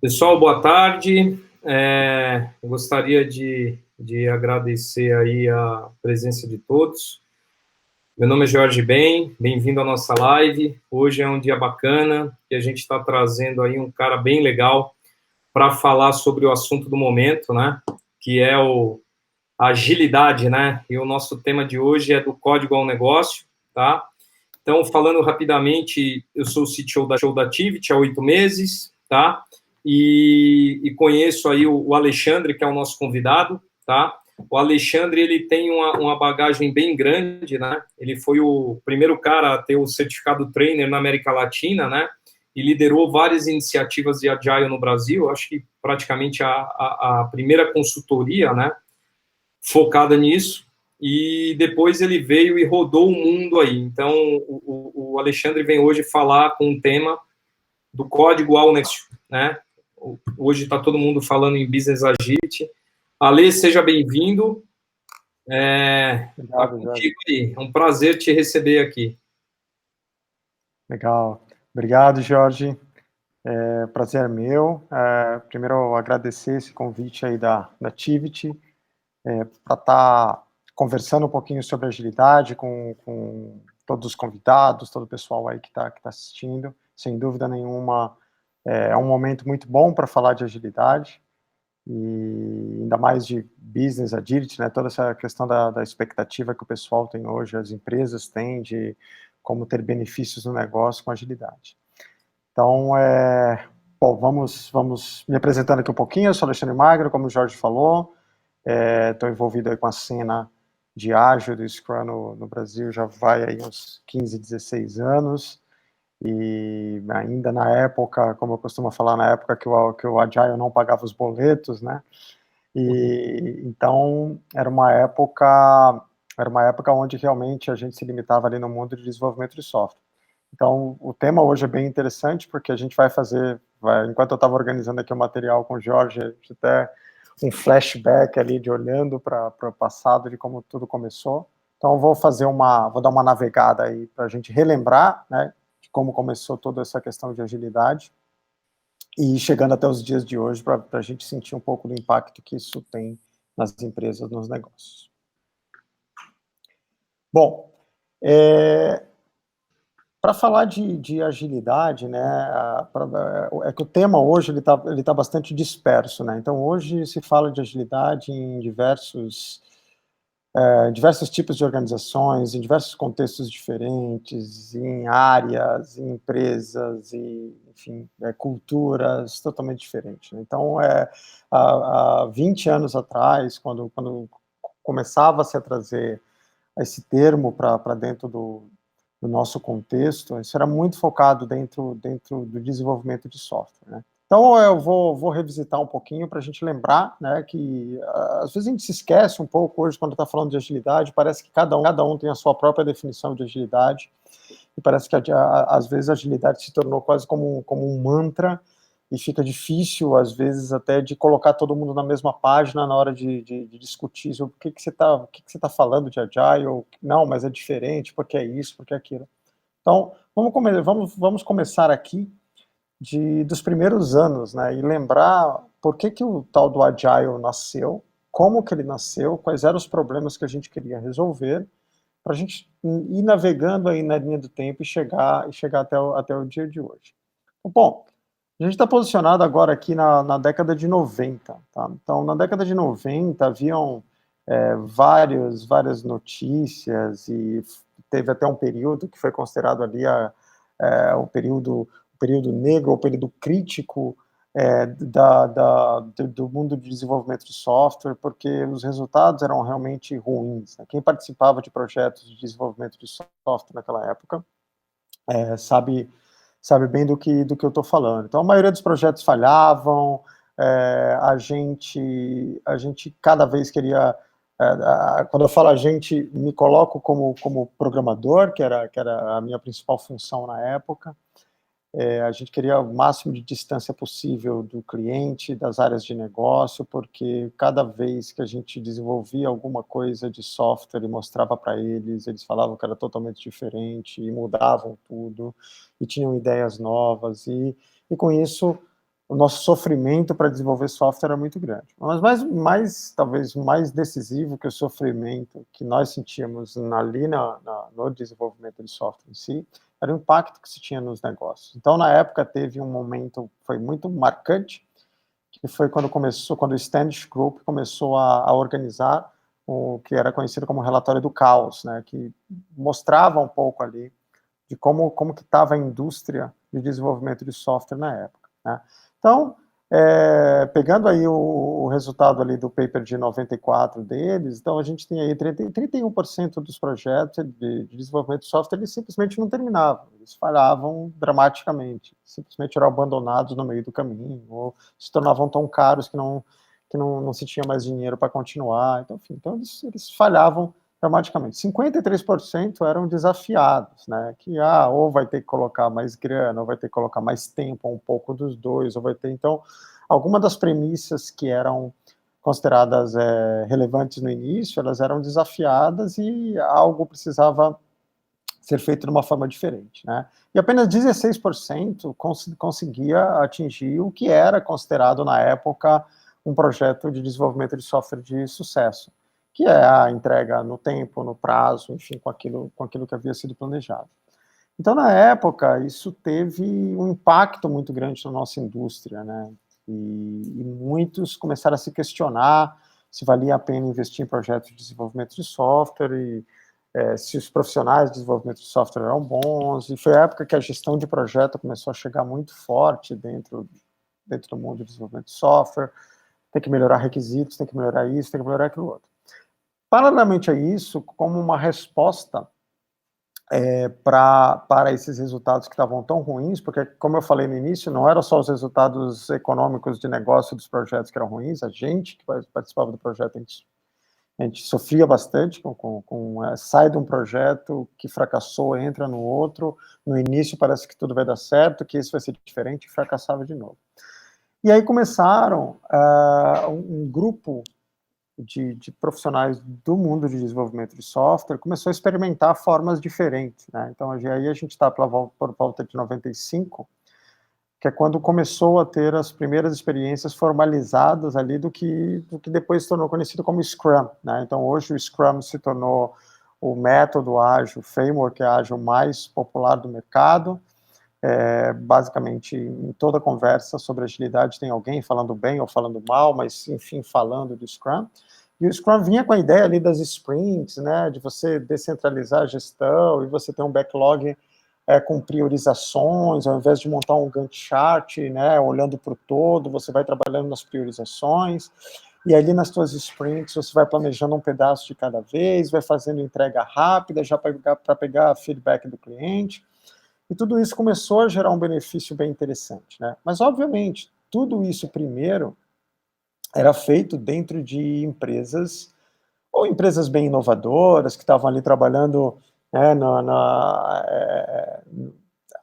Pessoal, boa tarde. Eu gostaria de agradecer aí a presença de todos. Meu nome é Jorge bem-vindo à nossa live. Hoje é um dia bacana que a gente está trazendo aí um cara bem legal para falar sobre o assunto do momento, né? Que é a agilidade, né? E o nosso tema de hoje é do código ao negócio, tá? Então, falando rapidamente, eu sou o CTO da Activity há 8 meses, tá? E conheço aí o Alexandre, que é o nosso convidado, tá? O Alexandre, ele tem uma bagagem bem grande, né? Ele foi o primeiro cara a ter o certificado trainer na América Latina, né? E liderou várias iniciativas de Agile no Brasil, acho que praticamente a primeira consultoria, né? Focada nisso, e depois ele veio e rodou o mundo aí. Então, o Alexandre vem hoje falar com o tema do código ao negócio, né? Hoje está todo mundo falando em Business Agility. Ale, seja bem-vindo. Tá Obrigado, Jorge. contigo aí. É um prazer te receber aqui. Legal. Obrigado, Jorge. Prazer é meu. Primeiro, agradecer esse convite aí da Tivity para estar conversando um pouquinho sobre agilidade com todos os convidados, todo o pessoal aí que tá assistindo. Sem dúvida nenhuma, é um momento muito bom para falar de agilidade e ainda mais de business agility, né? Toda essa questão da expectativa que o pessoal tem hoje, as empresas têm de como ter benefícios no negócio com agilidade. Então, bom, vamos me apresentando aqui um pouquinho. Eu sou Alexandre Magro, como o Jorge falou, estou envolvido aí com a cena de ágil do Scrum no Brasil, já vai aí uns 15, 16 anos, e ainda na época, como eu costumo falar, na época que o Agile não pagava os boletos, né? E então era uma época onde realmente a gente se limitava ali no mundo de desenvolvimento de software. Então, o tema hoje é bem interessante, porque a gente enquanto eu estava organizando aqui o material com o Jorge, até um flashback ali de olhando para o passado, de como tudo começou. Então, eu vou dar uma navegada aí para a gente relembrar, né, de como começou toda essa questão de agilidade, e chegando até os dias de hoje, para a gente sentir um pouco do impacto que isso tem nas empresas, nos negócios. Bom, para falar de agilidade, né, é que o tema hoje ele tá bastante disperso, né? Então hoje se fala de agilidade em diversos tipos de organizações, em diversos contextos diferentes, em áreas, em empresas e, enfim, culturas totalmente diferentes, né? Então, há 20 anos atrás, quando começava-se a trazer esse termo para dentro do nosso contexto, isso era muito focado dentro do desenvolvimento de software, né? Então, eu vou revisitar um pouquinho para a gente lembrar, né, que às vezes a gente se esquece um pouco hoje quando está falando de agilidade, parece que cada um tem a sua própria definição de agilidade, e parece que às vezes a agilidade se tornou quase como um mantra, e fica difícil, às vezes, até de colocar todo mundo na mesma página na hora de discutir sobre o que você tá falando de Agile, não, mas é diferente, porque é isso, porque é aquilo. Então, vamos começar aqui dos primeiros anos, né, e lembrar por que o tal do Agile nasceu, como que ele nasceu, quais eram os problemas que a gente queria resolver, para a gente ir navegando aí na linha do tempo e chegar até o dia de hoje. Bom, a gente está posicionado agora aqui na década de 90, tá? Então, na década de 90, haviam várias notícias, e teve até um período que foi considerado ali o período negro, o período crítico do mundo de desenvolvimento de software, porque os resultados eram realmente ruins, né? Quem participava de projetos de desenvolvimento de software naquela época sabe bem do que eu estou falando. Então, a maioria dos projetos falhavam, a gente cada vez queria... quando eu falo a gente, me coloco como programador, que era a minha principal função na época. A gente queria o máximo de distância possível do cliente, das áreas de negócio, porque cada vez que a gente desenvolvia alguma coisa de software e mostrava para eles falavam que era totalmente diferente, e mudavam tudo, e tinham ideias novas, e com isso o nosso sofrimento para desenvolver software era muito grande. Mas talvez mais decisivo que o sofrimento que nós sentíamos no desenvolvimento de software em si, era o impacto que se tinha nos negócios. Então, na época, teve um momento, foi muito marcante, que foi quando o Standish Group começou a organizar o que era conhecido como relatório do caos, né, que mostrava um pouco ali de como que estava a indústria de desenvolvimento de software na época, né. Então, pegando aí o resultado ali do paper de 94 deles, então a gente tem aí 31% dos projetos de desenvolvimento de software, eles simplesmente não terminavam, eles falhavam dramaticamente, simplesmente eram abandonados no meio do caminho, ou se tornavam tão caros que não se tinha mais dinheiro para continuar, então, enfim, então eles falhavam dramaticamente. 53% eram desafiados, né, que ou vai ter que colocar mais grana, ou vai ter que colocar mais tempo, ou um pouco dos dois, ou vai ter, então, algumas das premissas que eram consideradas relevantes no início, elas eram desafiadas e algo precisava ser feito de uma forma diferente, né, e apenas 16% conseguia atingir o que era considerado na época um projeto de desenvolvimento de software de sucesso, que é a entrega no tempo, no prazo, enfim, com aquilo que havia sido planejado. Então, na época, isso teve um impacto muito grande na nossa indústria, né, e muitos começaram a se questionar se valia a pena investir em projetos de desenvolvimento de software, e se os profissionais de desenvolvimento de software eram bons, e foi a época que a gestão de projeto começou a chegar muito forte dentro do mundo de desenvolvimento de software, tem que melhorar requisitos, tem que melhorar isso, tem que melhorar aquilo outro. Paralelamente a isso, como uma resposta para esses resultados que estavam tão ruins, porque, como eu falei no início, não eram só os resultados econômicos de negócio dos projetos que eram ruins, a gente que participava do projeto, a gente sofria bastante sai de um projeto que fracassou, entra no outro, no início parece que tudo vai dar certo, que isso vai ser diferente, e fracassava de novo. E aí começaram um grupo de profissionais do mundo de desenvolvimento de software, começou a experimentar formas diferentes, né? Então, aí a gente está por volta de 95, que é quando começou a ter as primeiras experiências formalizadas ali do que depois se tornou conhecido como Scrum, né? Então, hoje o Scrum se tornou o método ágil, o framework ágil mais popular do mercado. Basicamente, em toda conversa sobre agilidade tem alguém falando bem ou falando mal, mas, enfim, falando do Scrum. E o Scrum vinha com a ideia ali das sprints, né, de você descentralizar a gestão e você ter um backlog com priorizações, ao invés de montar um Gantt chart, né, olhando para o todo, você vai trabalhando nas priorizações, e ali nas suas sprints você vai planejando um pedaço de cada vez, vai fazendo entrega rápida, já para pegar feedback do cliente. E tudo isso começou a gerar um benefício bem interessante, né? Mas, obviamente, tudo isso primeiro era feito dentro de empresas, ou empresas bem inovadoras, que estavam ali trabalhando, né,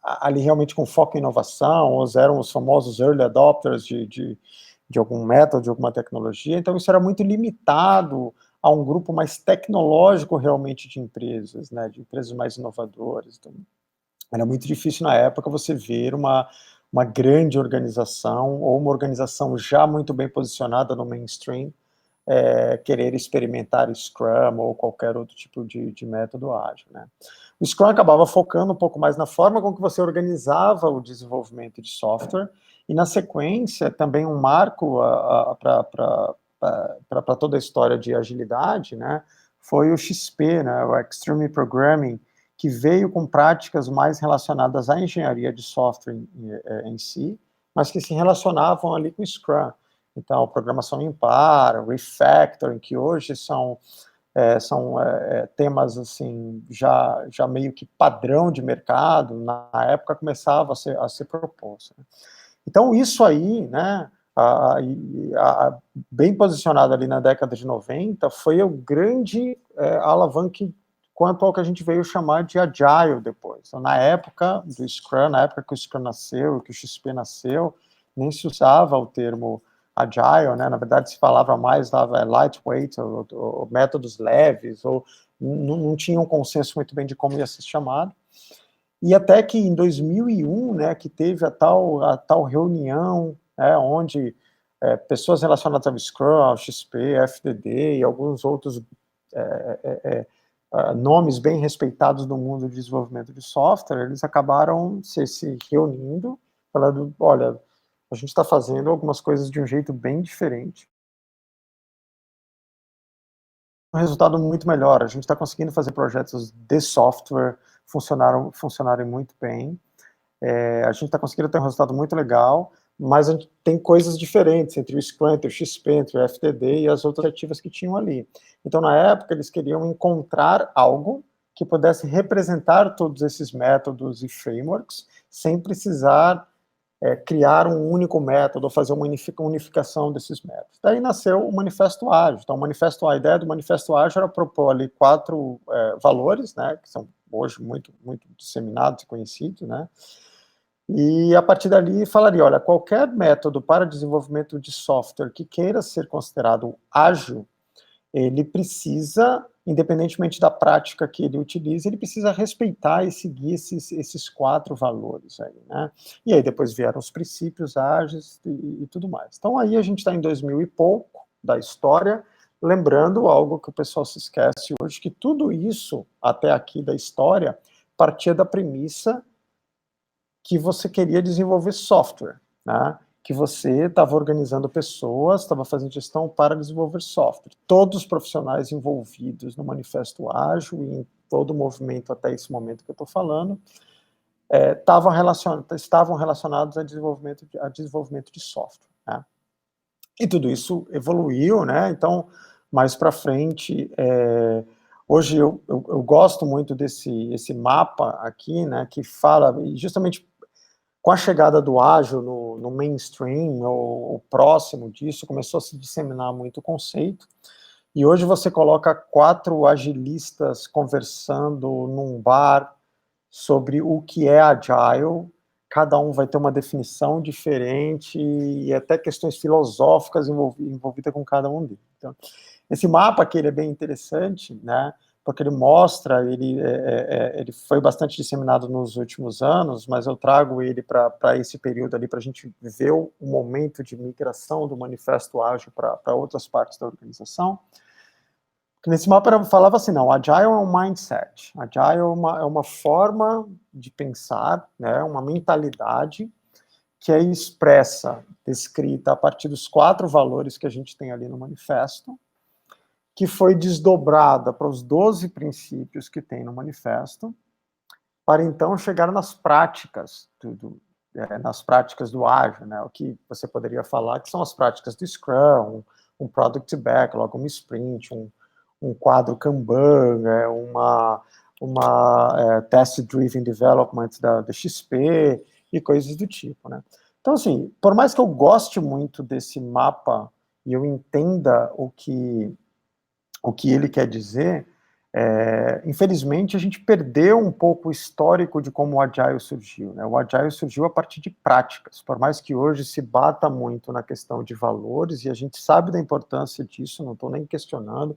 ali realmente com foco em inovação, ou eram os famosos early adopters de algum método, de alguma tecnologia. Então, isso era muito limitado a um grupo mais tecnológico realmente de empresas, né, de empresas mais inovadoras. Então, era muito difícil na época você ver uma grande organização, ou uma organização já muito bem posicionada no mainstream, querer experimentar Scrum ou qualquer outro tipo de método ágil, né? O Scrum acabava focando um pouco mais na forma com que você organizava o desenvolvimento de software, e na sequência, também um marco para toda a história de agilidade, né, foi o XP, né, o Extreme Programming, que veio com práticas mais relacionadas à engenharia de software em si, mas que se relacionavam ali com o Scrum. Então, programação em par, refactoring, que hoje são temas assim, já meio que padrão de mercado, na época começava a ser proposto. Então, isso aí, né, bem posicionado ali na década de 90, foi o grande alavanque quanto ao que a gente veio chamar de Agile depois. Então, na época do Scrum, na época que o Scrum nasceu, que o XP nasceu, nem se usava o termo Agile, né? Na verdade se falava mais lightweight, ou métodos leves, ou não tinha um consenso muito bem de como ia ser chamado. E até que em 2001, né, que teve a tal reunião onde pessoas relacionadas ao Scrum, ao XP, FDD e alguns outros nomes bem respeitados no mundo de desenvolvimento de software, eles acabaram se reunindo, falando, olha, a gente está fazendo algumas coisas de um jeito bem diferente. Um resultado muito melhor, a gente está conseguindo fazer projetos de software funcionarem muito bem, a gente está conseguindo ter um resultado muito legal, mas a gente tem coisas diferentes entre o Scrum, entre o XP, entre o FTD e as outras ativas que tinham ali. Então, na época, eles queriam encontrar algo que pudesse representar todos esses métodos e frameworks, sem precisar criar um único método, ou fazer uma unificação desses métodos. Daí nasceu o Manifesto Ágil. Então, a ideia do Manifesto Ágil era propor ali 4 valores, né, que são hoje muito, muito disseminados e conhecidos, né, e a partir dali falaria, olha, qualquer método para desenvolvimento de software que queira ser considerado ágil, ele precisa, independentemente da prática que ele utilize, ele precisa respeitar e seguir esses 4 valores aí, né? E aí depois vieram os princípios ágeis e tudo mais. Então aí a gente está em 2000 e pouco da história, lembrando algo que o pessoal se esquece hoje, que tudo isso, até aqui da história, partia da premissa que você queria desenvolver software, né? Que você estava organizando pessoas, estava fazendo gestão para desenvolver software. Todos os profissionais envolvidos no Manifesto Ágil e em todo o movimento até esse momento que eu estou falando, estavam relacionados a desenvolvimento de software, né? E tudo isso evoluiu, né? Então, mais para frente, hoje eu gosto muito desse mapa aqui, né? Que fala justamente com a chegada do ágil no mainstream, ou próximo disso, começou a se disseminar muito o conceito, e hoje você coloca 4 agilistas conversando num bar sobre o que é agile, cada um vai ter uma definição diferente, e até questões filosóficas envolvidas com cada um deles. Então, esse mapa aqui ele é bem interessante, né? Porque ele mostra, ele foi bastante disseminado nos últimos anos, mas eu trago ele para esse período ali, para a gente ver o momento de migração do Manifesto Ágil para outras partes da organização. Nesse mapa falava assim, não, Agile é um mindset, Agile é uma forma de pensar, né, uma mentalidade que é expressa, descrita a partir dos 4 valores que a gente tem ali no manifesto, que foi desdobrada para os 12 princípios que tem no manifesto, para então chegar nas práticas do ágil, né? O que você poderia falar que são as práticas do Scrum, um Product Backlog, um Sprint, um quadro Kanban, uma Test-Driven Development da XP e coisas do tipo, né? Então, assim, por mais que eu goste muito desse mapa e eu entenda o que ele quer dizer, infelizmente a gente perdeu um pouco o histórico de como o Agile surgiu, né? O Agile surgiu a partir de práticas, por mais que hoje se bata muito na questão de valores, e a gente sabe da importância disso, não estou nem questionando,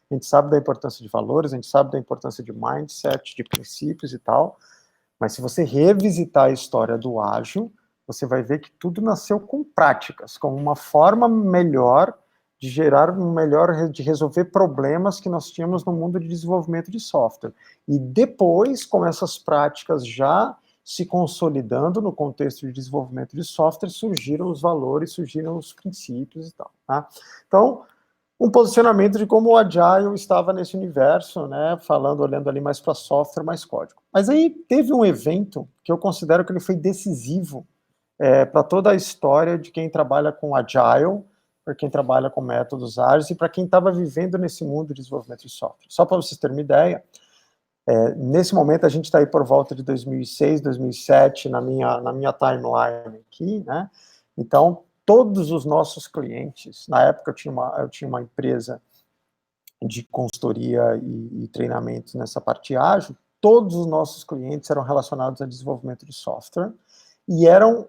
a gente sabe da importância de valores, a gente sabe da importância de mindset, de princípios e tal, mas se você revisitar a história do ágil, você vai ver que tudo nasceu com práticas, como uma forma melhor de de resolver problemas que nós tínhamos no mundo de desenvolvimento de software. E depois, com essas práticas já se consolidando no contexto de desenvolvimento de software, surgiram os valores, surgiram os princípios e tal, tá? Então, um posicionamento de como o Agile estava nesse universo, né, olhando ali mais para software, mais código. Mas aí teve um evento que eu considero que ele foi decisivo para toda a história de quem trabalha com Agile, para quem trabalha com métodos ágeis e para quem estava vivendo nesse mundo de desenvolvimento de software. Só para vocês terem uma ideia, nesse momento a gente está aí por volta de 2006, 2007, na minha timeline aqui, né, então todos os nossos clientes, na época eu tinha uma empresa de consultoria e treinamentos nessa parte ágil, todos os nossos clientes eram relacionados a desenvolvimento de software e eram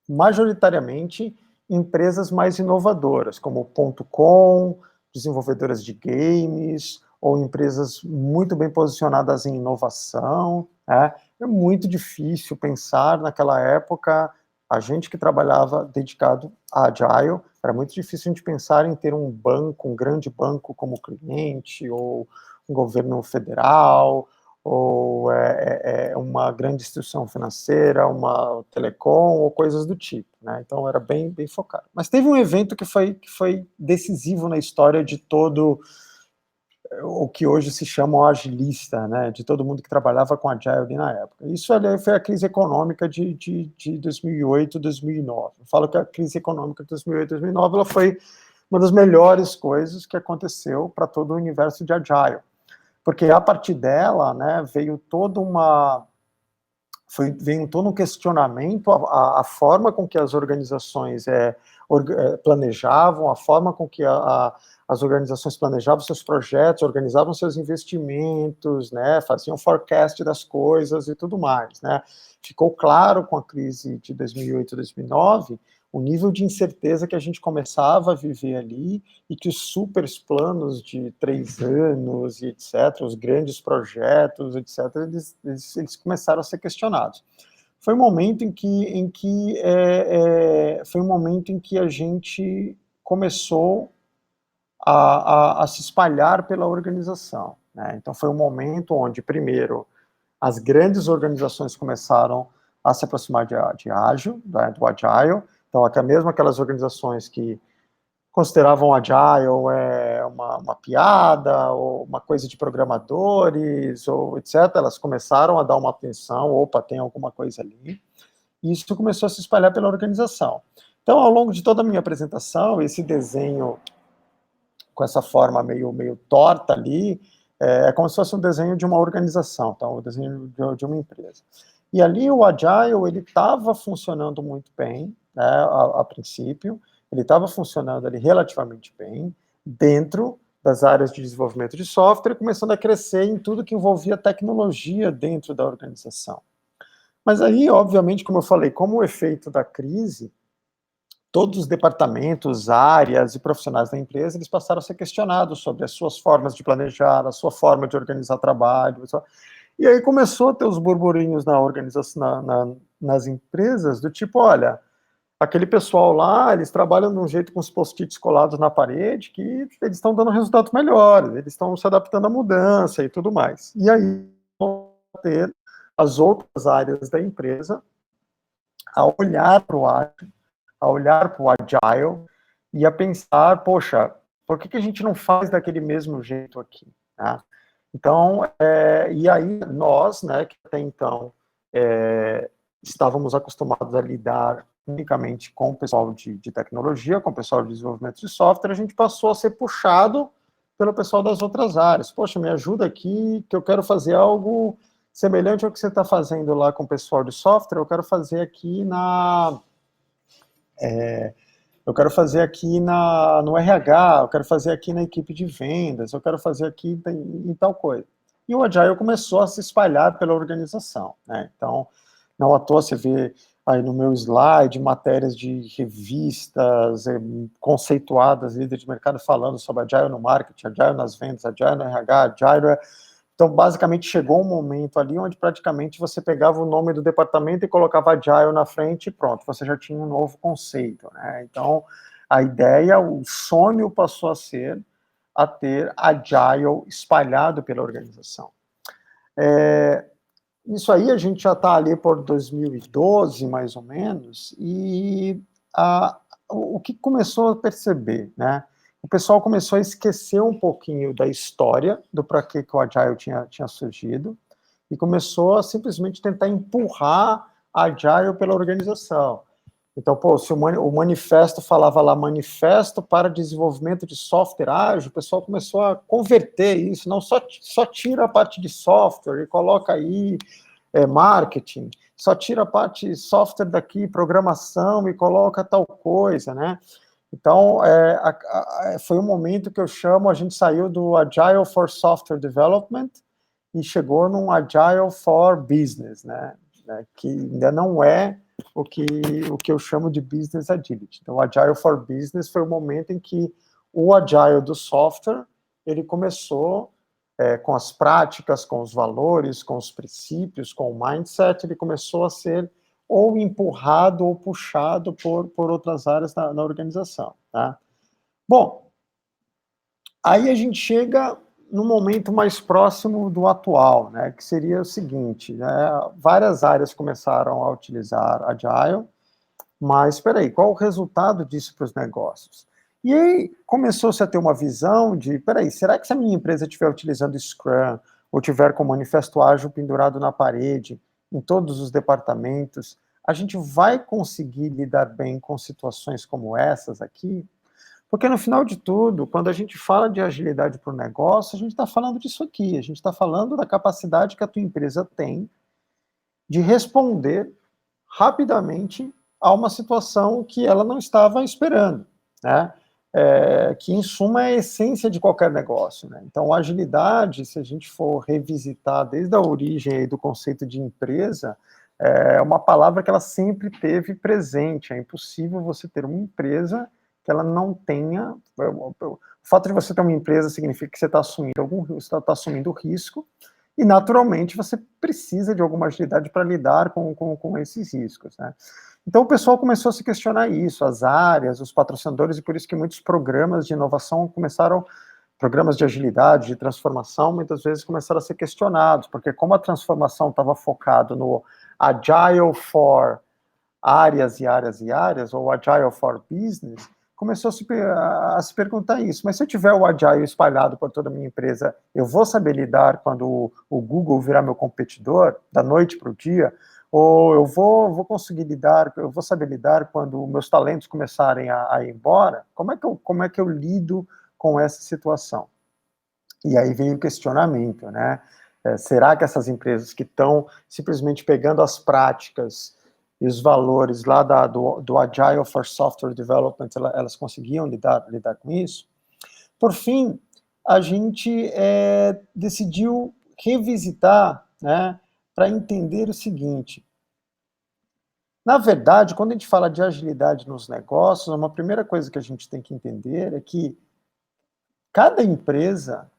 majoritariamente empresas mais inovadoras, como .com, desenvolvedoras de games, ou empresas muito bem posicionadas em inovação, né? É muito difícil pensar naquela época A gente que trabalhava dedicado a Agile, era muito difícil a gente pensar em ter um banco, um grande banco como cliente, ou um governo federal, ou uma grande instituição financeira, uma telecom, ou coisas do tipo, né? Então era bem focado. Mas teve um evento que foi decisivo na história de todo o que hoje se chama o agilista, né, de todo mundo que trabalhava com Agile ali na época. Isso ali foi a crise econômica de 2008, 2009. Eu falo que a crise econômica de 2008, 2009, ela foi uma das melhores coisas que aconteceu para todo o universo de Agile, porque a partir dela, né, veio todo um questionamento a forma com que as organizações planejavam, a forma com que as organizações planejavam seus projetos, organizavam seus investimentos, né, faziam forecast das coisas e tudo mais, né. Ficou claro com a crise de 2008 e 2009 o nível de incerteza que a gente começava a viver ali e que os super planos de 3 anos e etc., os grandes projetos, etc., eles começaram a ser questionados. Foi um momento em que foi um momento em que a gente começou a se espalhar pela organização, né? Então foi um momento onde, primeiro, as grandes organizações começaram a se aproximar de ágil, né, do Agile. Então, até mesmo aquelas organizações que consideravam Agile uma piada, ou uma coisa de programadores, ou etc., elas começaram a dar uma atenção, opa, tem alguma coisa ali, e isso começou a se espalhar pela organização. Então, ao longo de toda a minha apresentação, esse desenho com essa forma meio torta ali, é como se fosse um desenho de uma organização, tá? Um desenho de uma empresa. E ali o Agile, ele estava funcionando muito bem, né, a princípio, ele estava funcionando ali relativamente bem, dentro das áreas de desenvolvimento de software, começando a crescer em tudo que envolvia tecnologia dentro da organização. Mas aí, obviamente, como eu falei, como o efeito da crise, todos os departamentos, áreas e profissionais da empresa, eles passaram a ser questionados sobre as suas formas de planejar, a sua forma de organizar trabalho. E aí começou a ter os burburinhos na organização, nas empresas, do tipo, olha, aquele pessoal lá, eles trabalham de um jeito com os post-its colados na parede, que eles estão dando resultados melhores, eles estão se adaptando à mudança e tudo mais. E aí vão ter as outras áreas da empresa a olhar para o Agile, e a pensar, poxa, por que a gente não faz daquele mesmo jeito aqui? Tá? Então, e aí nós, né, que até então estávamos acostumados a lidar unicamente com o pessoal de tecnologia, com o pessoal de desenvolvimento de software, a gente passou a ser puxado pelo pessoal das outras áreas. Poxa, me ajuda aqui, que eu quero fazer algo semelhante ao que você está fazendo lá com o pessoal de software, eu quero fazer aqui no RH, eu quero fazer aqui na equipe de vendas, eu quero fazer aqui em tal coisa. E o Agile começou a se espalhar pela organização, né? Então, não à toa você vê aí no meu slide matérias de revistas conceituadas, líderes de mercado falando sobre Agile no marketing, Agile nas vendas, Agile no RH, Agile. Então, basicamente, chegou um momento ali onde praticamente você pegava o nome do departamento e colocava Agile na frente e pronto, você já tinha um novo conceito, né? Então, a ideia, o sonho passou a ter Agile espalhado pela organização. Isso aí a gente já está ali por 2012, mais ou menos, e o que começou a perceber, né? O pessoal começou a esquecer um pouquinho da história, do para que o Agile tinha surgido, e começou a simplesmente tentar empurrar a Agile pela organização. Então, pô, se o manifesto falava lá, manifesto para desenvolvimento de software ágil, o pessoal começou a converter isso, não só tira a parte de software e coloca aí marketing, só tira a parte software daqui, programação, e coloca tal coisa, né? Então, foi um momento que eu chamo, a gente saiu do Agile for Software Development e chegou num Agile for Business, né? Que ainda não é o que eu chamo de Business Agility. Então, o Agile for Business foi o momento em que o Agile do software, ele começou com as práticas, com os valores, com os princípios, com o mindset, ele começou a ser ou empurrado ou puxado por outras áreas na organização, tá? Bom, aí a gente chega no momento mais próximo do atual, né, que seria o seguinte, né, várias áreas começaram a utilizar Agile, mas espera aí, qual o resultado disso para os negócios? E aí começou-se a ter uma visão de, espera aí, será que se a minha empresa estiver utilizando Scrum, ou tiver com o manifesto ágil pendurado na parede, em todos os departamentos, a gente vai conseguir lidar bem com situações como essas aqui? Porque no final de tudo, quando a gente fala de agilidade para o negócio, a gente está falando disso aqui, a gente está falando da capacidade que a tua empresa tem de responder rapidamente a uma situação que ela não estava esperando, né? Que em suma é a essência de qualquer negócio, né? Então, a agilidade, se a gente for revisitar desde a origem aí do conceito de empresa, é uma palavra que ela sempre teve presente. É impossível você ter uma empresa que ela não tenha. O fato de você ter uma empresa significa que você está assumindo está assumindo risco, e naturalmente você precisa de alguma agilidade para lidar com esses riscos, né? Então o pessoal começou a se questionar isso, as áreas, os patrocinadores, e por isso que muitos programas de inovação começaram, programas de agilidade, de transformação, muitas vezes começaram a ser questionados, porque como a transformação estava focado no Agile for áreas e áreas e áreas, ou Agile for Business, começou a se perguntar isso. Mas se eu tiver o Agile espalhado por toda a minha empresa, eu vou saber lidar quando o Google virar meu competidor, da noite para o dia? Ou eu vou conseguir lidar, eu vou saber lidar quando meus talentos começarem a ir embora? Como é que eu lido com essa situação? E aí vem o questionamento, né? Será que essas empresas que estão simplesmente pegando as práticas e os valores lá do Agile for Software Development, elas conseguiam lidar com isso? Por fim, a gente decidiu revisitar, né, para entender o seguinte. Na verdade, quando a gente fala de agilidade nos negócios, uma primeira coisa que a gente tem que entender é que cada empresa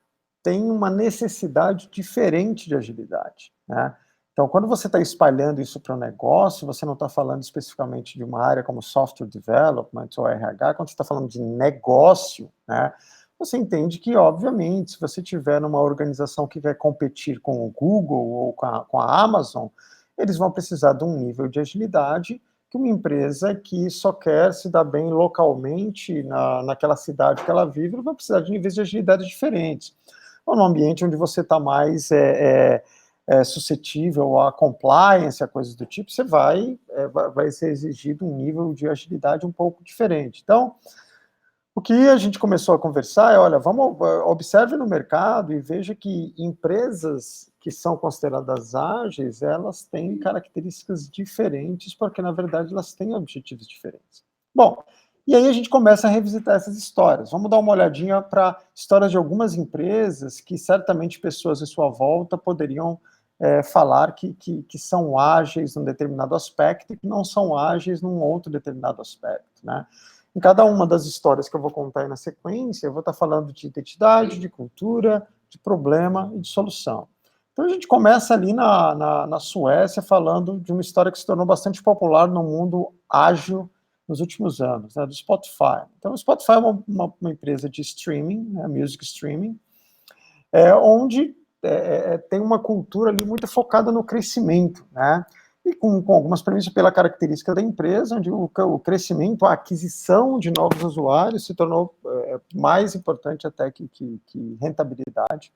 tem uma necessidade diferente de agilidade, né? Então, quando você está espalhando isso para o negócio, você não está falando especificamente de uma área como software development ou RH, quando você está falando de negócio, né? Você entende que, obviamente, se você tiver numa organização que quer competir com o Google ou com a Amazon, eles vão precisar de um nível de agilidade que uma empresa que só quer se dar bem localmente naquela cidade que ela vive, vai precisar de níveis de agilidade diferentes. Ou num ambiente onde você está mais suscetível a compliance, a coisas do tipo, você vai ser exigido um nível de agilidade um pouco diferente. Então, o que a gente começou a conversar é, olha, observe no mercado e veja que empresas que são consideradas ágeis, elas têm características diferentes, porque, na verdade, elas têm objetivos diferentes. Bom, e aí a gente começa a revisitar essas histórias. Vamos dar uma olhadinha para histórias de algumas empresas que certamente pessoas à sua volta poderiam falar que são ágeis num determinado aspecto e que não são ágeis num outro determinado aspecto, né? Em cada uma das histórias que eu vou contar aí na sequência, eu vou estar falando de identidade, de cultura, de problema e de solução. Então a gente começa ali na Suécia falando de uma história que se tornou bastante popular no mundo ágil nos últimos anos, né, do Spotify. Então o Spotify é uma empresa de streaming, né, music streaming, onde tem uma cultura ali muito focada no crescimento, né? E com algumas premissas pela característica da empresa, onde o crescimento, a aquisição de novos usuários se tornou mais importante até que rentabilidade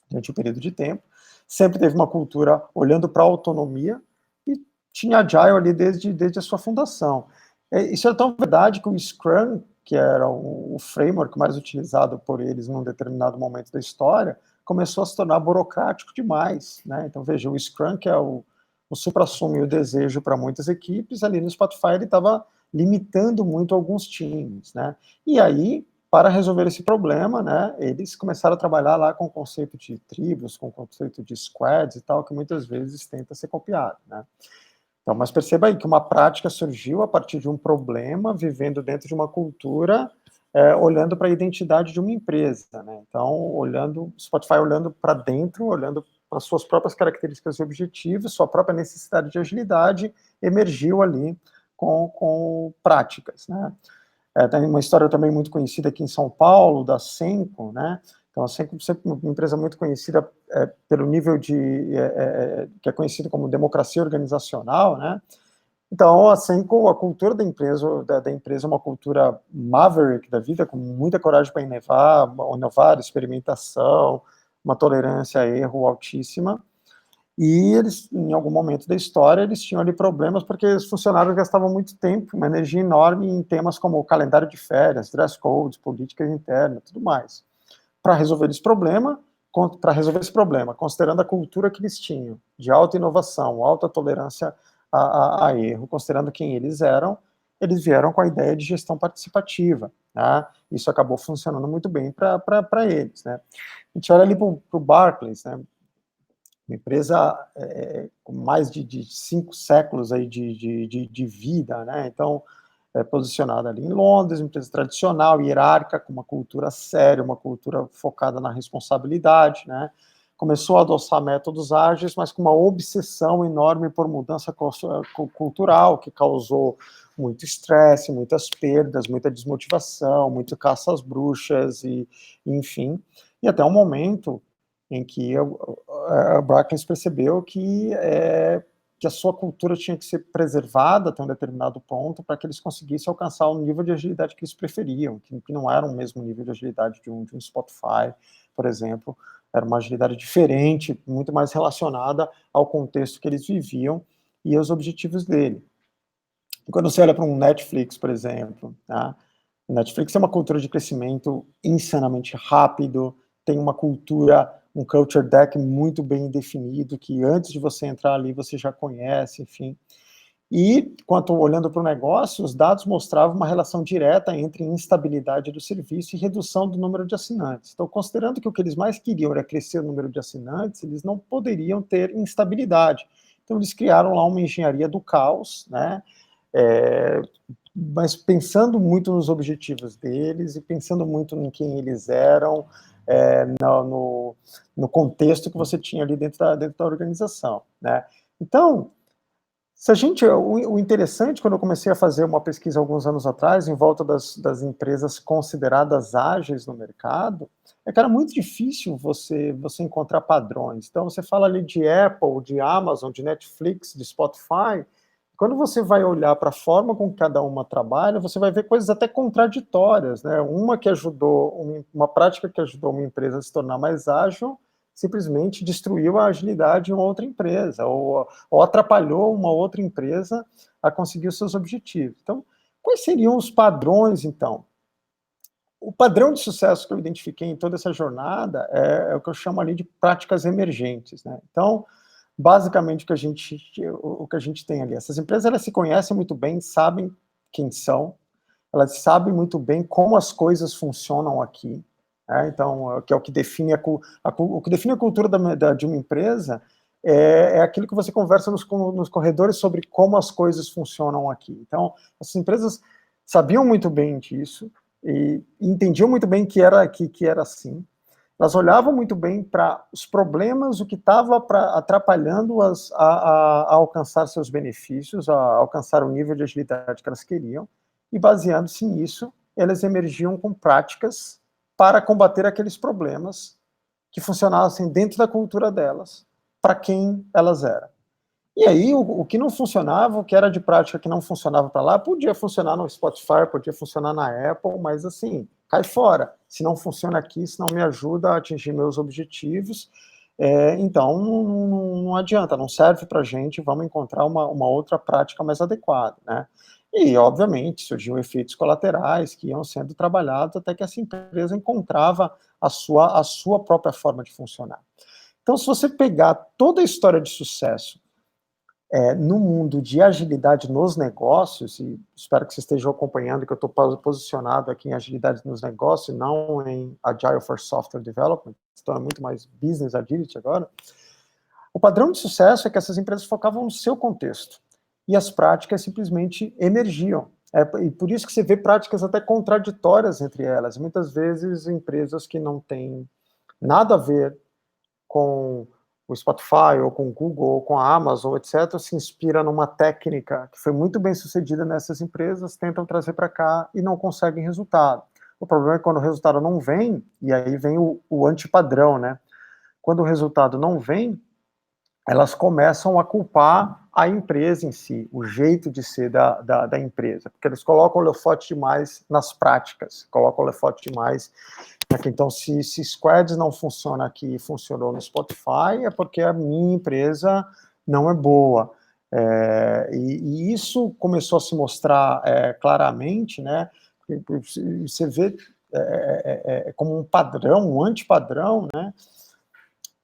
durante um período de tempo. Sempre teve uma cultura olhando para a autonomia e tinha Agile ali desde a sua fundação. Isso é tão verdade que o Scrum, que era o framework mais utilizado por eles num determinado momento da história, começou a se tornar burocrático demais, né? Então, veja, o Scrum, que é o suprassumo e o desejo para muitas equipes, ali no Spotify ele estava limitando muito alguns times, né? E aí, para resolver esse problema, né, eles começaram a trabalhar lá com o conceito de tribos, com o conceito de squads e tal, que muitas vezes tenta ser copiado, né? Então, mas perceba aí que uma prática surgiu a partir de um problema, vivendo dentro de uma cultura, olhando para a identidade de uma empresa, né? Então, Spotify olhando para dentro, olhando as suas próprias características e objetivos, sua própria necessidade de agilidade, emergiu ali com práticas, né? Tem uma história também muito conhecida aqui em São Paulo, da Cenco, né? Então, a Cenco sempre uma empresa muito conhecida pelo nível que é conhecido como democracia organizacional, né? Então, a Cenco, a cultura da empresa é uma cultura maverick da vida, com muita coragem para inovar, experimentação, uma tolerância a erro altíssima. E eles, em algum momento da história, eles tinham ali problemas porque os funcionários gastavam muito tempo, uma energia enorme em temas como calendário de férias, dress codes, políticas internas, tudo mais. Para resolver esse problema, considerando a cultura que eles tinham, de alta inovação, alta tolerância a erro, considerando quem eles eram, eles vieram com a ideia de gestão participativa, né? Isso acabou funcionando muito bem para eles, né? A gente olha ali para o Barclays, né? Uma empresa com mais de 5 séculos aí de vida, né? Então, posicionada ali em Londres, uma empresa tradicional, hierárquica, com uma cultura séria, uma cultura focada na responsabilidade, né? Começou a adoçar métodos ágeis, mas com uma obsessão enorme por mudança cultural, que causou muito estresse, muitas perdas, muita desmotivação, muito caça às bruxas, enfim. E até um momento em que a Barclays percebeu que a sua cultura tinha que ser preservada até um determinado ponto para que eles conseguissem alcançar o nível de agilidade que eles preferiam, que não era o mesmo nível de agilidade de um Spotify, por exemplo, era uma agilidade diferente, muito mais relacionada ao contexto que eles viviam e aos objetivos dele. E quando você olha para um Netflix, por exemplo, tá? O Netflix é uma cultura de crescimento insanamente rápido, tem uma cultura, um culture deck muito bem definido, que antes de você entrar ali você já conhece, enfim. E, olhando para o negócio, os dados mostravam uma relação direta entre instabilidade do serviço e redução do número de assinantes. Então, considerando que o que eles mais queriam era crescer o número de assinantes, eles não poderiam ter instabilidade. Então, eles criaram lá uma engenharia do caos, né? Mas pensando muito nos objetivos deles e pensando muito em quem eles eram, no contexto que você tinha ali dentro da organização, né? Então, o interessante, quando eu comecei a fazer uma pesquisa alguns anos atrás, em volta das empresas consideradas ágeis no mercado, é que era muito difícil você encontrar padrões. Então, você fala ali de Apple, de Amazon, de Netflix, de Spotify. Quando você vai olhar para a forma com que cada uma trabalha, você vai ver coisas até contraditórias, né? Uma prática que ajudou uma empresa a se tornar mais ágil, simplesmente destruiu a agilidade de uma outra empresa, ou atrapalhou uma outra empresa a conseguir os seus objetivos. Então, quais seriam os padrões, então? O padrão de sucesso que eu identifiquei em toda essa jornada é o que eu chamo ali de práticas emergentes, né? Então, basicamente, o que a gente tem ali, essas empresas, elas se conhecem muito bem, sabem quem são, elas sabem muito bem como as coisas funcionam aqui, né? Então, que é o que define o que define a cultura de uma empresa é aquilo que você conversa nos corredores sobre como as coisas funcionam aqui. Então, essas empresas sabiam muito bem disso e entendiam muito bem que era assim. Elas olhavam muito bem para os problemas, o que estava atrapalhando-as a alcançar seus benefícios, a alcançar o nível de agilidade que elas queriam, e baseando-se nisso, elas emergiam com práticas para combater aqueles problemas que funcionassem dentro da cultura delas, para quem elas eram. E aí, o que não funcionava, o que era de prática que não funcionava para lá, podia funcionar no Spotify, podia funcionar na Apple, mas assim, cai fora. Se não funciona aqui, se não me ajuda a atingir meus objetivos, então não adianta, não serve para a gente, vamos encontrar uma outra prática mais adequada, né? E, obviamente, surgiam efeitos colaterais que iam sendo trabalhados até que essa empresa encontrava a sua própria forma de funcionar. Então, se você pegar toda a história de sucesso no mundo de agilidade nos negócios, e espero que vocês estejam acompanhando que eu estou posicionado aqui em agilidade nos negócios, não em Agile for Software Development, então é muito mais Business Agility agora, o padrão de sucesso é que essas empresas focavam no seu contexto, e as práticas simplesmente emergiam. E por isso que você vê práticas até contraditórias entre elas, muitas vezes empresas que não têm nada a ver com o Spotify, ou com o Google, ou com a Amazon, etc., se inspira numa técnica que foi muito bem sucedida nessas empresas, tentam trazer para cá e não conseguem resultado. O problema é quando o resultado não vem, e aí vem o antipadrão, né? Quando o resultado não vem, elas começam a culpar a empresa em si, o jeito de ser da empresa, porque eles colocam o holofote demais nas práticas, colocam o holofote demais aqui. Então, se Squads não funciona aqui e funcionou no Spotify, é porque a minha empresa não é boa. E isso começou a se mostrar claramente, né? Você vê como um padrão, um antipadrão, né?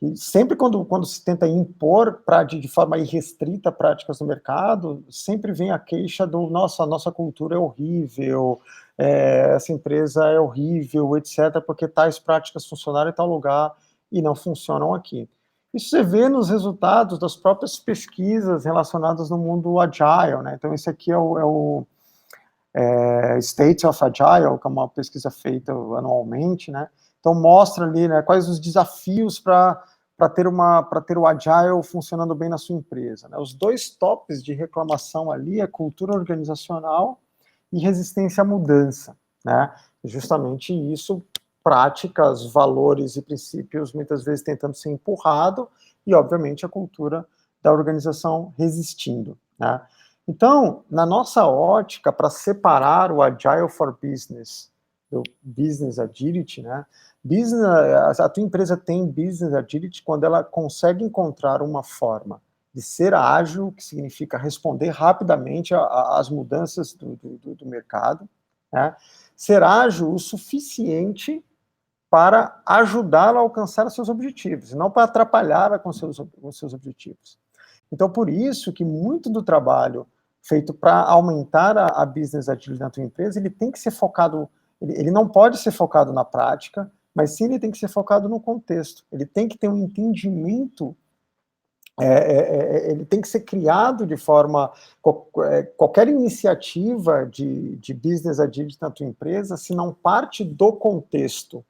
E sempre quando se tenta impor de forma irrestrita práticas no mercado, sempre vem a queixa do, nossa, a nossa cultura é horrível, essa empresa é horrível, etc., porque tais práticas funcionaram em tal lugar e não funcionam aqui. Isso você vê nos resultados das próprias pesquisas relacionadas no mundo Agile, né? Então, esse aqui é o State of Agile, que é uma pesquisa feita anualmente, né? Então, mostra ali, né, quais os desafios para ter o Agile funcionando bem na sua empresa, né? Os dois tops de reclamação ali é cultura organizacional e resistência à mudança, né? Justamente isso, práticas, valores e princípios muitas vezes tentando ser empurrado e, obviamente, a cultura da organização resistindo, né? Então, na nossa ótica, para separar o Agile for Business do Business Agility, né? A tua empresa tem Business Agility quando ela consegue encontrar uma forma de ser ágil, que significa responder rapidamente às mudanças do mercado, né? Ser ágil o suficiente para ajudá-la a alcançar os seus objetivos, e não para atrapalhá-la com os seus objetivos. Então, por isso que muito do trabalho feito para aumentar a business agility na tua empresa, ele tem que ser focado, ele não pode ser focado na prática, mas sim ele tem que ser focado no contexto. Ele tem que ter um entendimento, ele tem que ser criado de forma, qualquer iniciativa de business agility na tua empresa, se não parte do contexto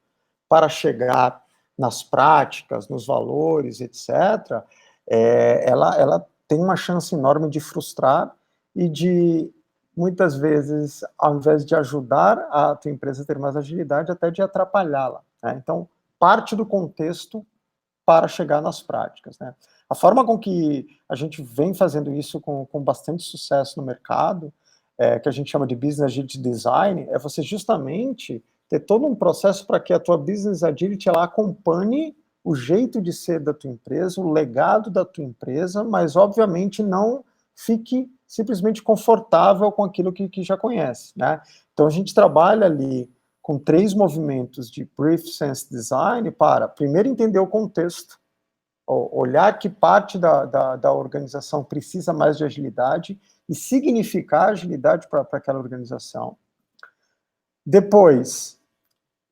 para chegar nas práticas, nos valores, etc., ela tem uma chance enorme de frustrar e de, muitas vezes, ao invés de ajudar a tua empresa a ter mais agilidade, até de atrapalhá-la, né? Então, parte do contexto para chegar nas práticas, né? A forma com que a gente vem fazendo isso com bastante sucesso no mercado, que a gente chama de Business Agility Design, é você justamente ter todo um processo para que a tua Business Agility ela acompanhe o jeito de ser da tua empresa, o legado da tua empresa, mas obviamente não fique simplesmente confortável com aquilo que já conhece, né? Então a gente trabalha ali com 3 movimentos de Brief Sense Design para, primeiro, entender o contexto, olhar que parte da organização precisa mais de agilidade e significar agilidade para aquela organização. Depois,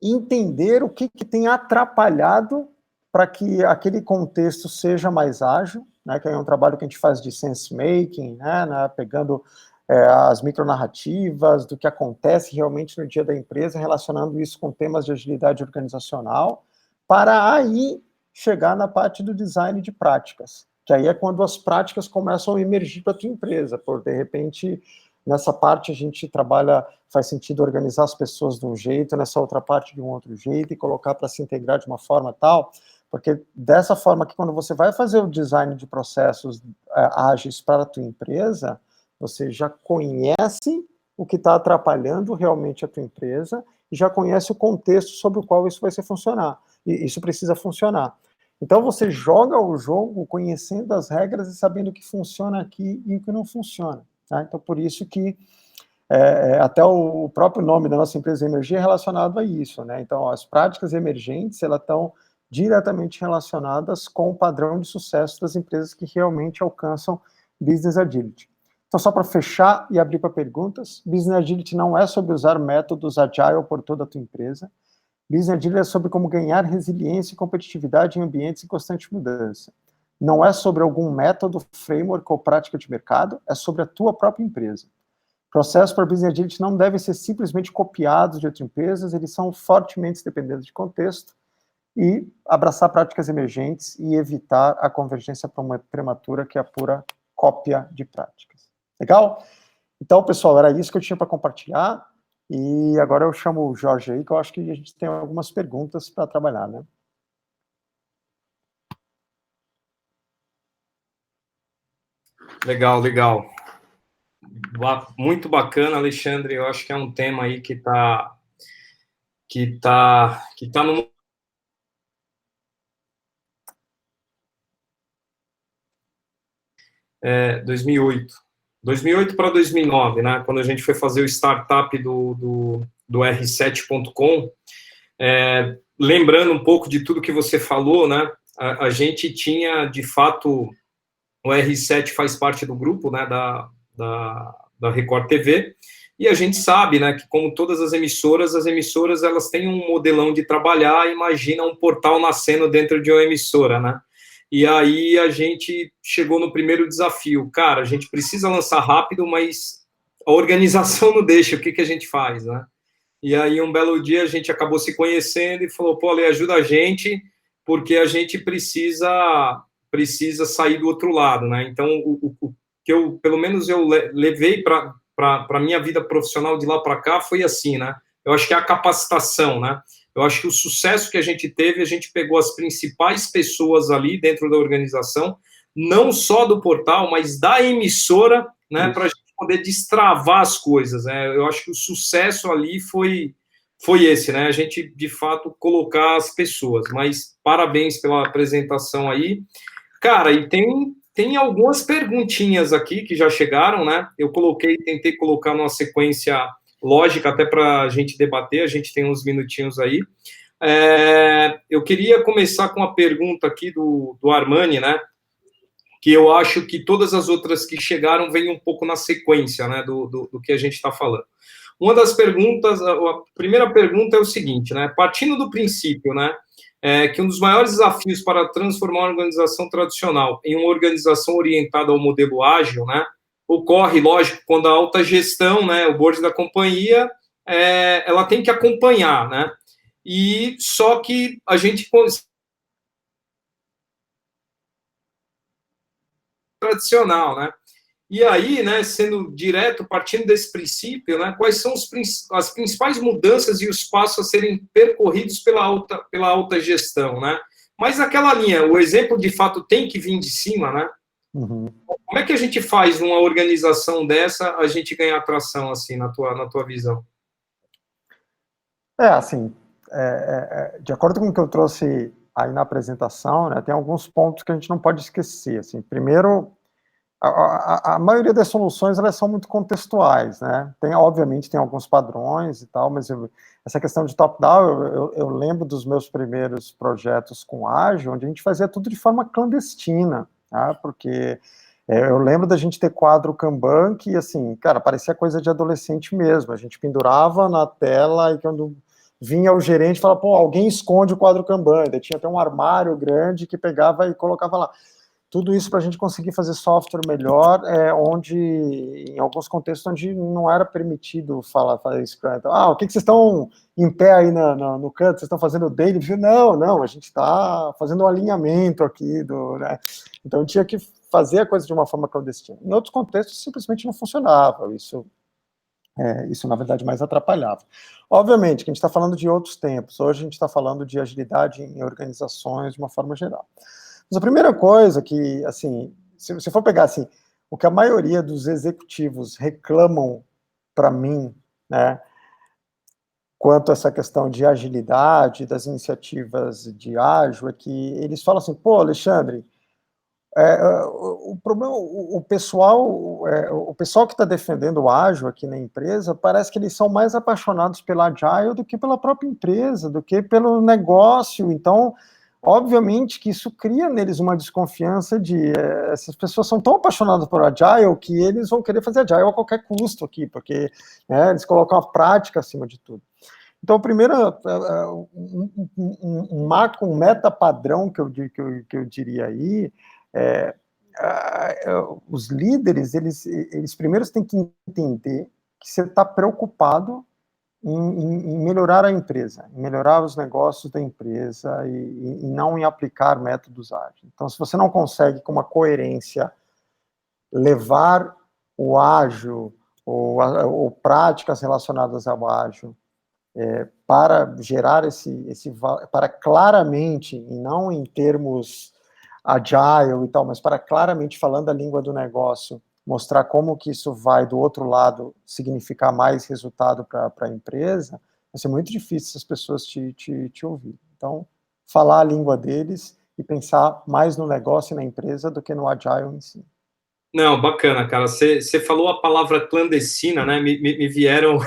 entender o que tem atrapalhado para que aquele contexto seja mais ágil, né, que é um trabalho que a gente faz de sense making, né, pegando as micronarrativas do que acontece realmente no dia da empresa, relacionando isso com temas de agilidade organizacional, para aí chegar na parte do design de práticas, que aí é quando as práticas começam a emergir para a tua empresa, por de repente, nessa parte a gente trabalha, faz sentido organizar as pessoas de um jeito, nessa outra parte de um outro jeito, e colocar para se integrar de uma forma tal, porque dessa forma que quando você vai fazer o design de processos ágeis para a tua empresa, você já conhece o que está atrapalhando realmente a tua empresa e já conhece o contexto sobre o qual isso vai funcionar. E isso precisa funcionar. Então, você joga o jogo conhecendo as regras e sabendo o que funciona aqui e o que não funciona. Tá? Então, por isso que até o próprio nome da nossa empresa Emergir é relacionado a isso, né? Então, as práticas emergentes, elas estão diretamente relacionadas com o padrão de sucesso das empresas que realmente alcançam Business Agility. Então, só para fechar e abrir para perguntas, Business Agility não é sobre usar métodos Agile por toda a tua empresa. Business Agility é sobre como ganhar resiliência e competitividade em ambientes em constante mudança. Não é sobre algum método, framework ou prática de mercado, é sobre a tua própria empresa. Processos para Business Agility não devem ser simplesmente copiados de outras empresas, eles são fortemente dependentes de contexto, e abraçar práticas emergentes e evitar a convergência prematura, que é a pura cópia de práticas. Legal? Então, pessoal, era isso que eu tinha para compartilhar, e agora eu chamo o Jorge aí, que eu acho que a gente tem algumas perguntas para trabalhar, né? Legal, legal. Muito bacana, Alexandre. Eu acho que é um tema aí que tá no 2008. 2008 para 2009, né? Quando a gente foi fazer o startup do R7.com, lembrando um pouco de tudo que você falou, né? A gente tinha, de fato, o R7 faz parte do grupo, né? Da Record TV, e a gente sabe, né, que como todas as emissoras elas têm um modelão de trabalhar. Imagina um portal nascendo dentro de uma emissora, né? E aí a gente chegou no primeiro desafio. Cara, a gente precisa lançar rápido, mas a organização não deixa. O que a gente faz, né? E aí um belo dia a gente acabou se conhecendo e falou, pô, Ale, ajuda a gente, porque a gente precisa sair do outro lado, né? Então, o que eu, pelo menos eu levei para a minha vida profissional de lá para cá foi assim, né? Eu acho que é a capacitação, né? Eu acho que o sucesso que a gente teve, a gente pegou as principais pessoas ali dentro da organização, não só do portal, mas da emissora, né, para a gente poder destravar as coisas, né? Eu acho que o sucesso ali foi esse, né? A gente, de fato, colocar as pessoas. Mas parabéns pela apresentação aí. Cara, e tem algumas perguntinhas aqui que já chegaram, né? Eu tentei colocar numa sequência lógica até para a gente debater, a gente tem uns minutinhos aí. Eu queria começar com uma pergunta aqui do Armani, né? Que eu acho que todas as outras que chegaram vêm um pouco na sequência, né, do que a gente está falando. Uma das perguntas, a primeira pergunta é o seguinte, né, partindo do princípio, né, que um dos maiores desafios para transformar uma organização tradicional em uma organização orientada ao modelo ágil, né, ocorre, lógico, quando a alta gestão, né, o board da companhia, ela tem que acompanhar, né, e só que a gente tradicional, né? E aí, né, sendo direto, partindo desse princípio, né, quais são as principais mudanças e os passos a serem percorridos pela alta gestão, né? Mas naquela linha, o exemplo de fato tem que vir de cima, né? Uhum. Como é que a gente faz numa organização dessa a gente ganhar atração, assim, na tua visão? Assim, de acordo com o que eu trouxe aí na apresentação, né, tem alguns pontos que a gente não pode esquecer. Assim, primeiro, a maioria das soluções elas são muito contextuais, né? Obviamente tem alguns padrões e tal, mas essa questão de top-down, eu lembro dos meus primeiros projetos com ágil, onde a gente fazia tudo de forma clandestina, tá? Porque eu lembro da gente ter quadro Kanban que, assim, cara, parecia coisa de adolescente mesmo. A gente pendurava na tela e quando vinha o gerente falava, pô, alguém esconde o quadro Kanban. Daí tinha até um armário grande que pegava e colocava lá. Tudo isso para a gente conseguir fazer software melhor, onde, em alguns contextos, onde não era permitido fazer Scrum. Então, o que vocês estão em pé aí no canto? Vocês estão fazendo daily view? Não, a gente está fazendo um alinhamento aqui. Né? Então, tinha que fazer a coisa de uma forma clandestina. Em outros contextos, simplesmente não funcionava. Isso, na verdade, mais atrapalhava. Obviamente, que a gente está falando de outros tempos. Hoje, a gente está falando de agilidade em organizações de uma forma geral. Mas a primeira coisa que, assim, se você for pegar, assim, o que a maioria dos executivos reclamam para mim, né, quanto a essa questão de agilidade, das iniciativas de ágil, é que eles falam assim, pô, Alexandre, o problema, o pessoal que está defendendo o ágil aqui na empresa, parece que eles são mais apaixonados pela agile do que pela própria empresa, do que pelo negócio. Então, obviamente que isso cria neles uma desconfiança de essas pessoas são tão apaixonadas por agile que eles vão querer fazer agile a qualquer custo aqui, porque eles colocam a prática acima de tudo. Então, primeiro, um meta padrão que eu diria aí os líderes, eles primeiro têm que entender que você está preocupado em melhorar a empresa, em melhorar os negócios da empresa e não em aplicar métodos ágeis. Então, se você não consegue, com uma coerência, levar o ágil ou práticas relacionadas ao ágil para gerar para claramente, e não em termos agile e tal, mas para claramente, falando a língua do negócio, mostrar como que isso vai, do outro lado, significar mais resultado para a empresa, vai ser muito difícil as pessoas te ouvir. Então, falar a língua deles e pensar mais no negócio e na empresa do que no agile em si. Não, bacana, cara. Você falou a palavra clandestina, né? Me vieram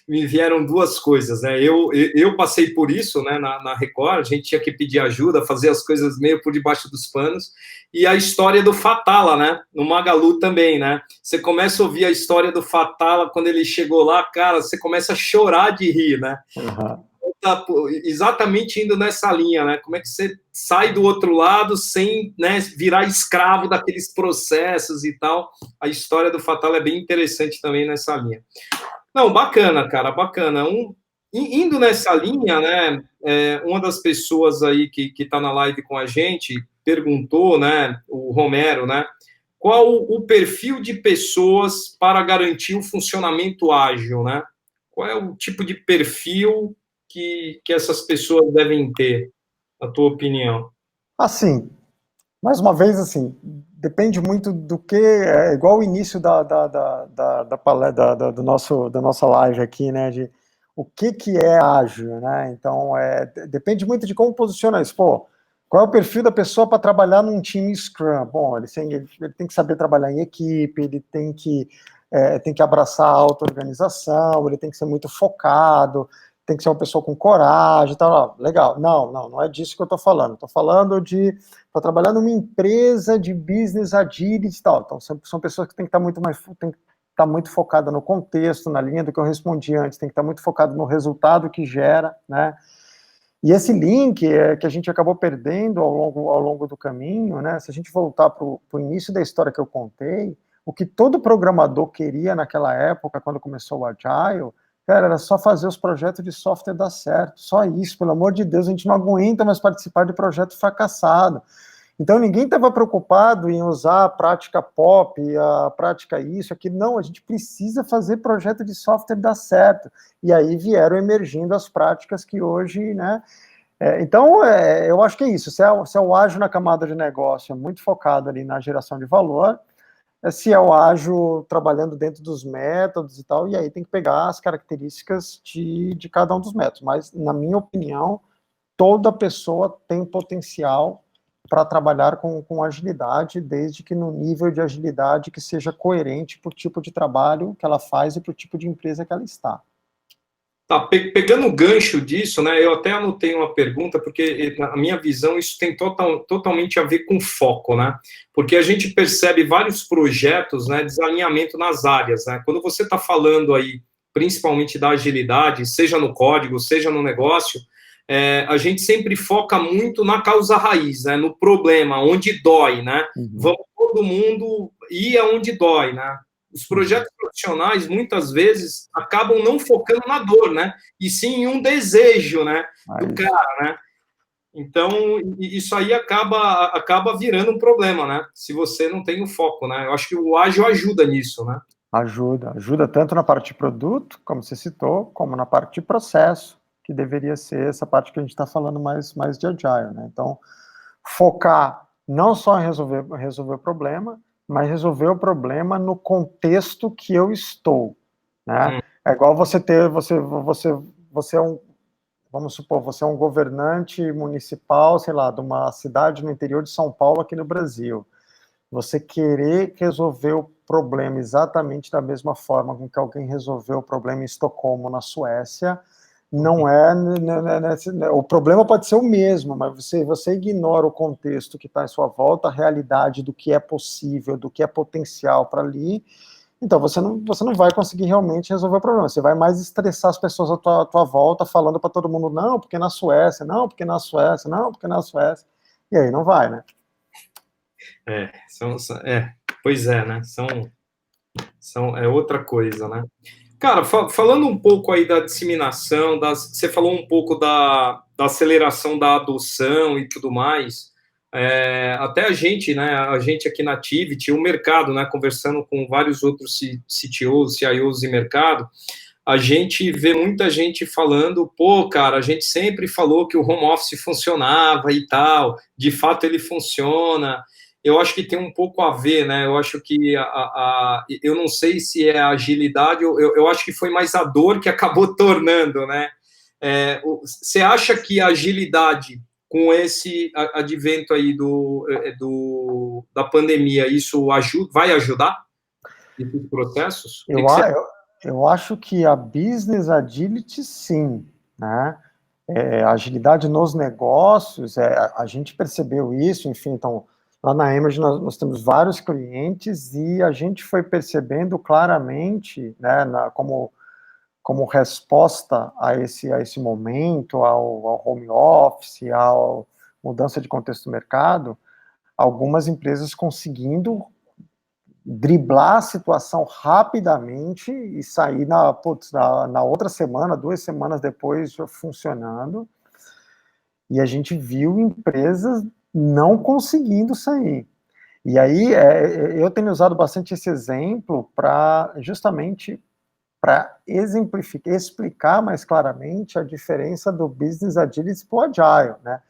me vieram duas coisas, né? Eu passei por isso, né? Na Record, a gente tinha que pedir ajuda, fazer as coisas meio por debaixo dos panos. E a história do Fatala, né? No Magalu também, né? Você começa a ouvir a história do Fatala quando ele chegou lá, cara, você começa a chorar de rir, né? Uhum. Tá exatamente indo nessa linha, né? Como é que você sai do outro lado sem, né, virar escravo daqueles processos e tal? A história do Fatal é bem interessante também nessa linha. Não, bacana, cara, bacana. Indo nessa linha, né? Uma das pessoas aí que está na live com a gente perguntou, né? O Romero, né? Qual o perfil de pessoas para garantir o funcionamento ágil, né? Qual é o tipo de perfil que essas pessoas devem ter, na tua opinião? Assim, mais uma vez, assim, depende muito do que, é igual o início do nosso, da nossa live aqui, né, de o que é ágil, né, então, depende muito de como posiciona isso, pô, qual é o perfil da pessoa para trabalhar num time Scrum? Bom, ele tem que saber trabalhar em equipe, ele tem que abraçar a auto-organização, ele tem que ser muito focado, tem que ser uma pessoa com coragem e tal. Legal. Não é disso que eu estou falando. Estou falando de trabalhar numa empresa de business agility e tal. Então, são pessoas que têm que estar muito focada no contexto, na linha do que eu respondi antes, tem que estar muito focado no resultado que gera, né? E esse link que a gente acabou perdendo ao longo do caminho, né? Se a gente voltar para o início da história que eu contei, o que todo programador queria naquela época, quando começou o Agile, cara, era só fazer os projetos de software dar certo. Só isso, pelo amor de Deus, a gente não aguenta mais participar de projeto fracassado. Então, ninguém estava preocupado em usar a prática pop, a prática isso, aquilo. Não, a gente precisa fazer projeto de software dar certo. E aí vieram emergindo as práticas que hoje, né? Então, eu acho que é isso. Se é o ágil na camada de negócio, é muito focado ali na geração de valor, se é o ágil trabalhando dentro dos métodos e tal, e aí tem que pegar as características de cada um dos métodos. Mas, na minha opinião, toda pessoa tem potencial para trabalhar com agilidade, desde que no nível de agilidade que seja coerente para o tipo de trabalho que ela faz e para o tipo de empresa que ela está. Tá, pegando o gancho disso, né, eu até anotei uma pergunta, porque na minha visão isso tem totalmente a ver com foco, né, porque a gente percebe vários projetos, né, desalinhamento nas áreas, né, quando você está falando aí, principalmente da agilidade, seja no código, seja no negócio, a gente sempre foca muito na causa raiz, né, no problema, onde dói, né, vamos todo mundo ir aonde dói, né, os projetos profissionais, muitas vezes, acabam não focando na dor, né? E sim em um desejo, né? Do cara, né? Então, isso aí acaba virando um problema, né? Se você não tem o foco, né? Eu acho que o ágil ajuda nisso, né? Ajuda tanto na parte de produto, como você citou, como na parte de processo, que deveria ser essa parte que a gente está falando mais de agile, né? Então, focar não só em resolver o problema, mas resolver o problema no contexto que eu estou, né? É igual você é um, vamos supor, você é um governante municipal, sei lá, de uma cidade no interior de São Paulo, aqui no Brasil. Você querer resolver o problema exatamente da mesma forma com que alguém resolveu o problema em Estocolmo, na Suécia, não é, o problema pode ser o mesmo, mas você ignora o contexto que está em sua volta, a realidade do que é possível, do que é potencial para ali, então você não vai conseguir realmente resolver o problema, você vai mais estressar as pessoas à tua volta, falando para todo mundo, não, porque na Suécia, não, porque na Suécia, não, porque na Suécia, e aí não vai, né? Pois é, né? É outra coisa, né? Cara, falando um pouco aí da disseminação, você falou um pouco da aceleração da adoção e tudo mais. Até a gente, né? A gente aqui na Tivity, o mercado, né? Conversando com vários outros CTOs, CIOs e mercado, a gente vê muita gente falando, pô, cara, a gente sempre falou que o home office funcionava e tal, de fato ele funciona. Eu acho que tem um pouco a ver, né? Eu acho que eu não sei se é a agilidade, eu acho que foi mais a dor que acabou tornando, né? Você acha que a agilidade com esse advento aí da pandemia, isso vai ajudar esses processos? O que Eu, que você... a- eu, eu acho que a business agility, sim, né? Agilidade nos negócios, a gente percebeu isso, enfim, então, lá na Emerge nós temos vários clientes e a gente foi percebendo claramente, né, como resposta a esse momento, ao home office, à mudança de contexto do mercado, algumas empresas conseguindo driblar a situação rapidamente e sair na outra semana, 2 semanas depois, funcionando. E a gente viu empresas não conseguindo sair. E aí, eu tenho usado bastante esse exemplo justamente para exemplificar, explicar mais claramente a diferença do business agility para o agile, né?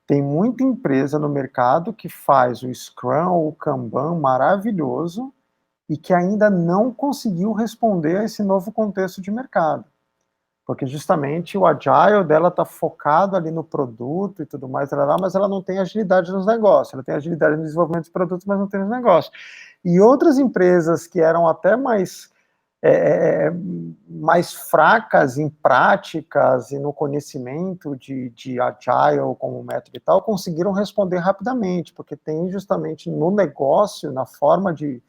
Tem muita empresa no mercado que faz o Scrum ou o Kanban maravilhoso e que ainda não conseguiu responder a esse novo contexto de mercado. Porque justamente o agile dela está focado ali no produto e tudo mais, mas ela não tem agilidade nos negócios, ela tem agilidade no desenvolvimento dos produtos, mas não tem nos negócios. E outras empresas que eram até mais fracas em práticas e no conhecimento de agile como método e tal, conseguiram responder rapidamente, porque tem justamente no negócio, na forma de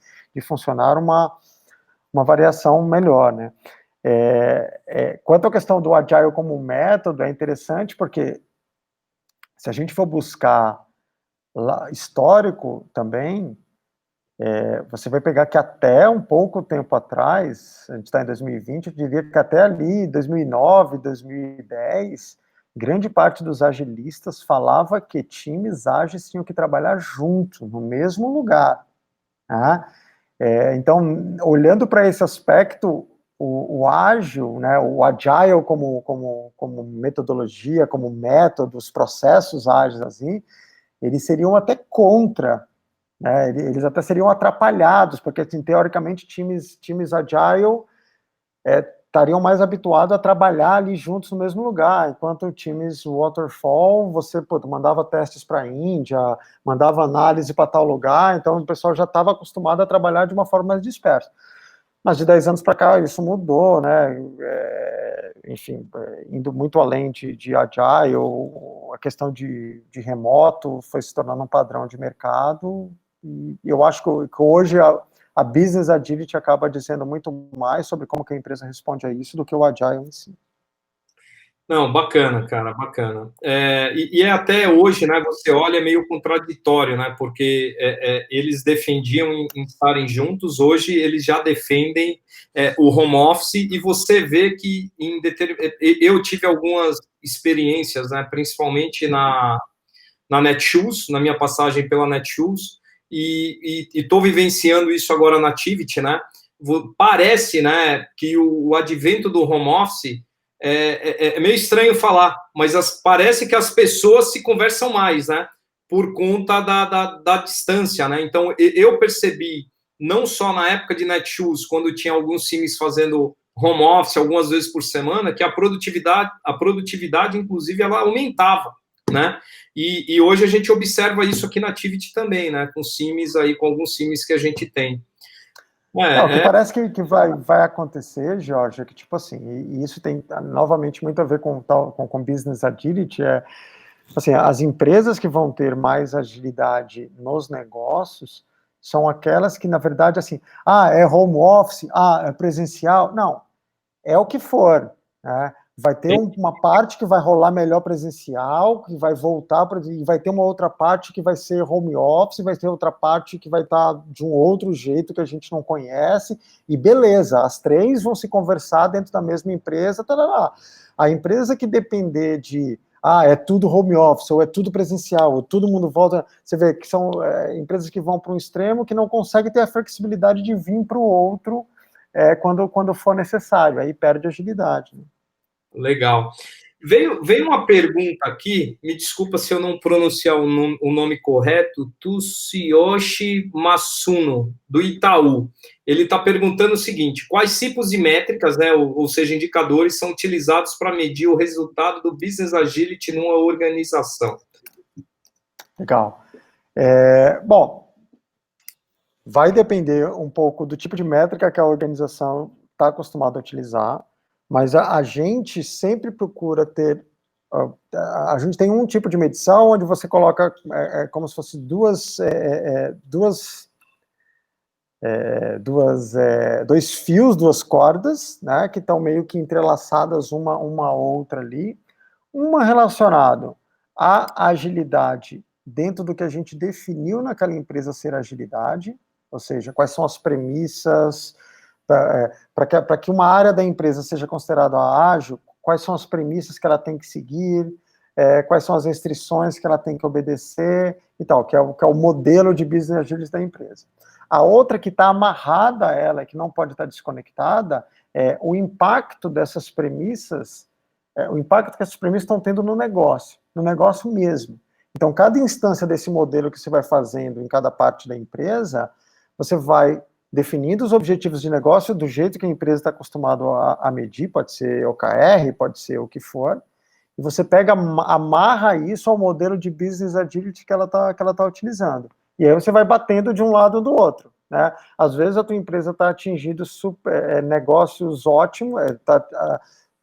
funcionar, uma variação melhor, né? Quanto à questão do agile como método, é interessante porque se a gente for buscar histórico também, você vai pegar que até um pouco tempo atrás, a gente está em 2020, eu diria que até ali, 2009, 2010, grande parte dos agilistas falava que times ágeis tinham que trabalhar junto, no mesmo lugar. Tá? Então, olhando para esse aspecto, o ágil, né, o agile como metodologia, como métodos, processos ágeis, assim, eles seriam até contra, né, eles até seriam atrapalhados, porque, assim, teoricamente, times agile estariam mais habituados a trabalhar ali juntos no mesmo lugar, enquanto times waterfall, você mandava testes para a Índia, mandava análise para tal lugar, então o pessoal já estava acostumado a trabalhar de uma forma mais dispersa. Mas de 10 anos para cá isso mudou, né? Enfim, indo muito além de agile, a questão de remoto foi se tornando um padrão de mercado, e eu acho que hoje a business agility acaba dizendo muito mais sobre como que a empresa responde a isso do que o agile em si. Não, bacana, cara, bacana. E até hoje, né, você olha, é meio contraditório, né, porque eles defendiam em estarem juntos, hoje eles já defendem o home office, e você vê que eu tive algumas experiências, né, principalmente na Netshoes, na minha passagem pela Netshoes, e estou vivenciando isso agora na Tivity, né, parece, né, que o advento do home office é meio estranho falar, mas parece que as pessoas se conversam mais, né? Por conta da distância, né? Então, eu percebi, não só na época de Netshoes, quando tinha alguns times fazendo home office algumas vezes por semana, que a produtividade, inclusive, ela aumentava, né? E hoje a gente observa isso aqui na Tivity também, né? Com alguns times que a gente tem. O que parece que vai acontecer, Jorge, é que, tipo assim, e isso tem novamente muito a ver com business agility, assim, as empresas que vão ter mais agilidade nos negócios são aquelas que, na verdade, assim, é home office, é presencial, não, é o que for, né? Vai ter uma parte que vai rolar melhor presencial, que vai voltar, e vai ter uma outra parte que vai ser home office, vai ter outra parte que vai estar de um outro jeito que a gente não conhece, e beleza, as três vão se conversar dentro da mesma empresa, tarará. A empresa que depender de, é tudo home office, ou é tudo presencial, ou todo mundo volta, você vê que são empresas que vão para um extremo que não conseguem ter a flexibilidade de vir para o outro quando for necessário, aí perde agilidade, né? Legal. Veio uma pergunta aqui, me desculpa se eu não pronunciar o nome correto, Tsuyoshi Masuno, do Itaú. Ele está perguntando o seguinte: quais tipos de métricas, né, ou seja, indicadores, são utilizados para medir o resultado do Business Agility numa organização? Legal. Bom, vai depender um pouco do tipo de métrica que a organização está acostumada a utilizar, mas a gente sempre procura ter. A gente tem um tipo de medição onde você coloca como se fosse dois fios, duas cordas, né, que estão meio que entrelaçadas uma à outra ali, uma relacionado à agilidade dentro do que a gente definiu naquela empresa ser agilidade, ou seja, quais são as premissas para que uma área da empresa seja considerada ágil, quais são as premissas que ela tem que seguir, quais são as restrições que ela tem que obedecer e tal, que é o modelo de business agility da empresa. A outra que está amarrada a ela, que não pode estar desconectada, é o impacto dessas premissas, o impacto que essas premissas estão tendo no negócio mesmo. Então, cada instância desse modelo que você vai fazendo em cada parte da empresa, você vai definindo os objetivos de negócio do jeito que a empresa está acostumada a medir, pode ser OKR, pode ser o que for, e você amarra isso ao modelo de business agility que ela tá utilizando. E aí você vai batendo de um lado ou do outro, né? Às vezes a tua empresa está atingindo negócios ótimos,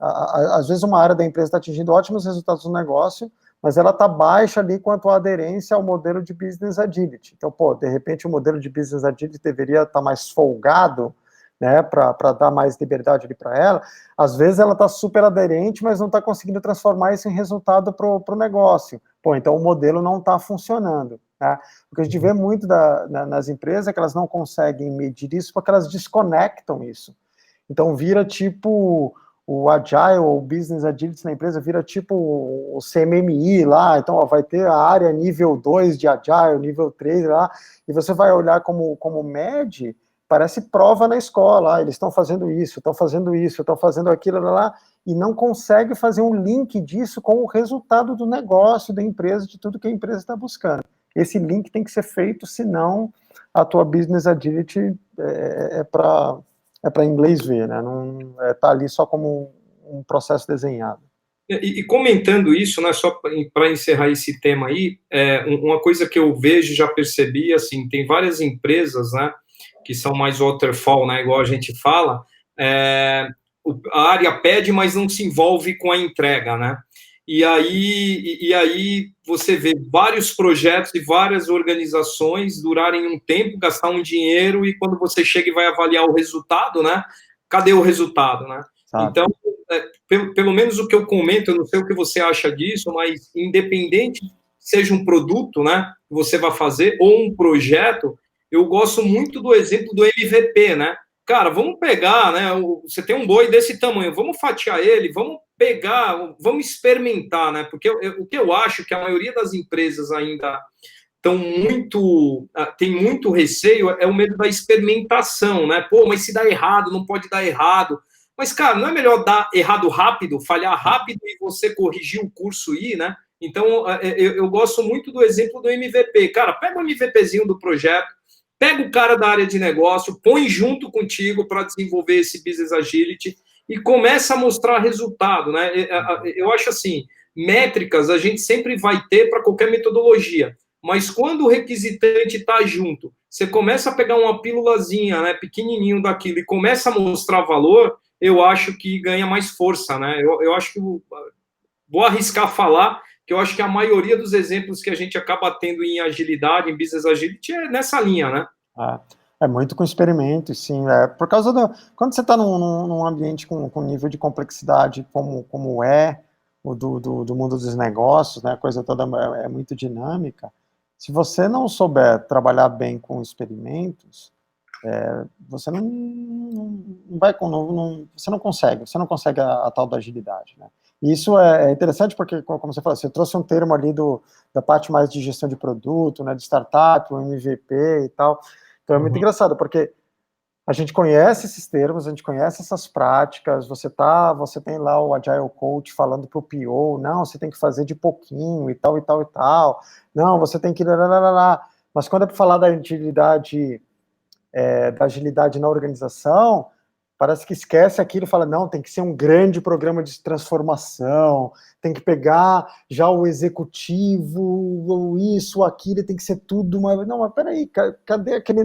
às vezes uma área da empresa está atingindo ótimos resultados no negócio, mas ela está baixa ali quanto à aderência ao modelo de business agility. Então, de repente o modelo de business agility deveria estar mais folgado, né, para dar mais liberdade ali para ela. Às vezes ela está super aderente, mas não está conseguindo transformar isso em resultado para o negócio. Então o modelo não está funcionando. Né? O que a gente vê muito nas empresas é que elas não conseguem medir isso porque elas desconectam isso. Então vira tipo o Agile, ou Business Agility na empresa, vira tipo o CMMI lá, então vai ter a área nível 2 de Agile, nível 3 lá, e você vai olhar como MED, parece prova na escola, eles estão fazendo isso, estão fazendo aquilo lá, e não consegue fazer um link disso com o resultado do negócio da empresa, de tudo que a empresa está buscando. Esse link tem que ser feito, senão a tua Business Agility é para inglês ver, né? Não tá ali só como um processo desenhado. E comentando isso, né, só para encerrar esse tema aí, uma coisa que eu vejo, já percebi, assim, tem várias empresas, né, que são mais waterfall, né, igual a gente fala, a área pede, mas não se envolve com a entrega, né? E aí você vê vários projetos e várias organizações durarem um tempo, gastar um dinheiro, e quando você chega e vai avaliar o resultado, né? Cadê o resultado, né? Então, pelo menos o que eu comento, eu não sei o que você acha disso, mas independente seja um produto, né, que você vai fazer, ou um projeto, eu gosto muito do exemplo do MVP, né? Cara, vamos pegar, né? Você tem um boi desse tamanho, vamos fatiar ele, vamos pegar, vamos experimentar, né? Porque o que eu acho que a maioria das empresas ainda tem muito receio, é o medo da experimentação, né? Pô, mas se dá errado, não pode dar errado. Mas, cara, não é melhor dar errado rápido, falhar rápido e você corrigir o curso e ir, né? Então, eu gosto muito do exemplo do MVP. Cara, pega o MVPzinho do projeto, pega o cara da área de negócio, põe junto contigo para desenvolver esse Business Agility e começa a mostrar resultado, né? Eu acho assim, métricas a gente sempre vai ter para qualquer metodologia, mas quando o requisitante está junto, você começa a pegar uma pílulazinha, né, pequenininho daquilo e começa a mostrar valor, eu acho que ganha mais força, né? Eu acho que vou arriscar falar que eu acho que a maioria dos exemplos que a gente acaba tendo em agilidade, em business agility, é nessa linha, né? É muito com experimento, sim. Por causa do. Quando você está num ambiente com nível de complexidade como é o do mundo dos negócios, né, a coisa toda é muito dinâmica. Se você não souber trabalhar bem com experimentos, você não vai você não consegue a tal da agilidade, né? E isso é interessante porque, como você falou, você trouxe um termo ali da parte mais de gestão de produto, né, de startup, o MVP e tal. Então é muito Uhum. engraçado porque a gente conhece esses termos, a gente conhece essas práticas, você tem lá o Agile Coach falando para o PO, não, você tem que fazer de pouquinho e tal, e tal, e tal, não, você tem que... Lá. Mas quando é para falar da agilidade na organização, parece que esquece aquilo e fala, não, tem que ser um grande programa de transformação, tem que pegar já o executivo, isso, aquilo, tem que ser tudo uma... Não, mas peraí, cadê aquele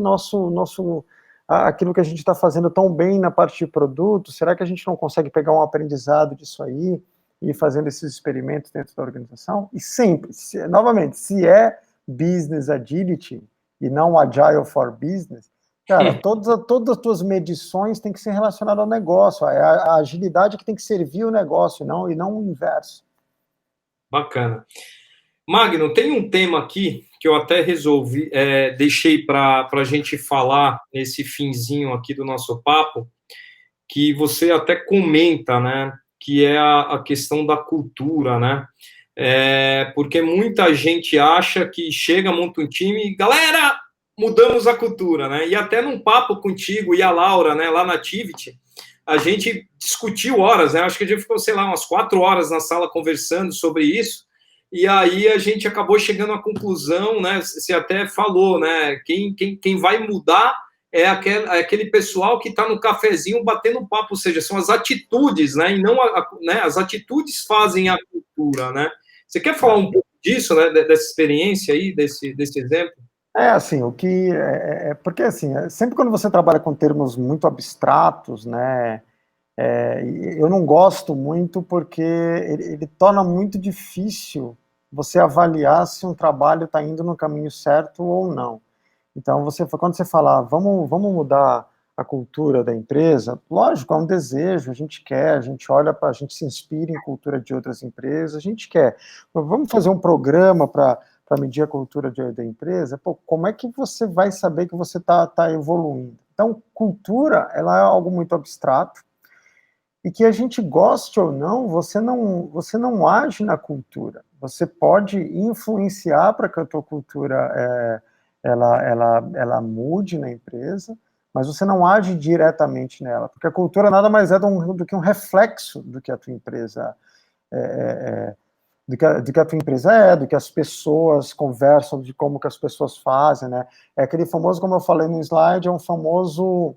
aquilo que a gente está fazendo tão bem na parte de produto? Será que a gente não consegue pegar um aprendizado disso aí e ir fazendo esses experimentos dentro da organização? E sempre, novamente, se é business agility e não agile for business, cara, todas as tuas medições têm que ser relacionadas ao negócio. É a agilidade que tem que servir o negócio, e não o inverso. Bacana. Magno, tem um tema aqui que eu até resolvi, deixei para a gente falar nesse finzinho aqui do nosso papo, que você até comenta, né? Que é a questão da cultura, né? Porque muita gente acha que chega, monta um time e, galera, mudamos a cultura, né? E até num papo contigo e a Laura, né, lá na Tivity, a gente discutiu horas, né? Acho que a gente ficou, sei lá, umas 4 horas na sala conversando sobre isso. E aí a gente acabou chegando à conclusão, né? Você até falou, né? Quem vai mudar aquele pessoal que está no cafezinho batendo papo, ou seja, são as atitudes, né? E não né? As atitudes fazem a cultura, né? Você quer falar um pouco disso, né? Dessa experiência aí, desse exemplo? Assim, porque assim, sempre quando você trabalha com termos muito abstratos, né, eu não gosto muito porque ele torna muito difícil você avaliar se um trabalho está indo no caminho certo ou não. Então, quando você fala, vamos mudar a cultura da empresa, lógico, é um desejo, a gente quer, a gente olha para, a gente se inspira em cultura de outras empresas, a gente quer. Mas vamos fazer um programa para medir a cultura da empresa? Pô, como é que você vai saber que você tá evoluindo? Então, cultura, ela é algo muito abstrato, e que a gente goste ou não, você não age na cultura. Você pode influenciar para que a tua cultura ela mude na empresa, mas você não age diretamente nela, porque a cultura nada mais é do que um reflexo do que a tua empresa do que a tua empresa do que as pessoas conversam, de como que as pessoas fazem, né? É aquele famoso, como eu falei no slide, é um famoso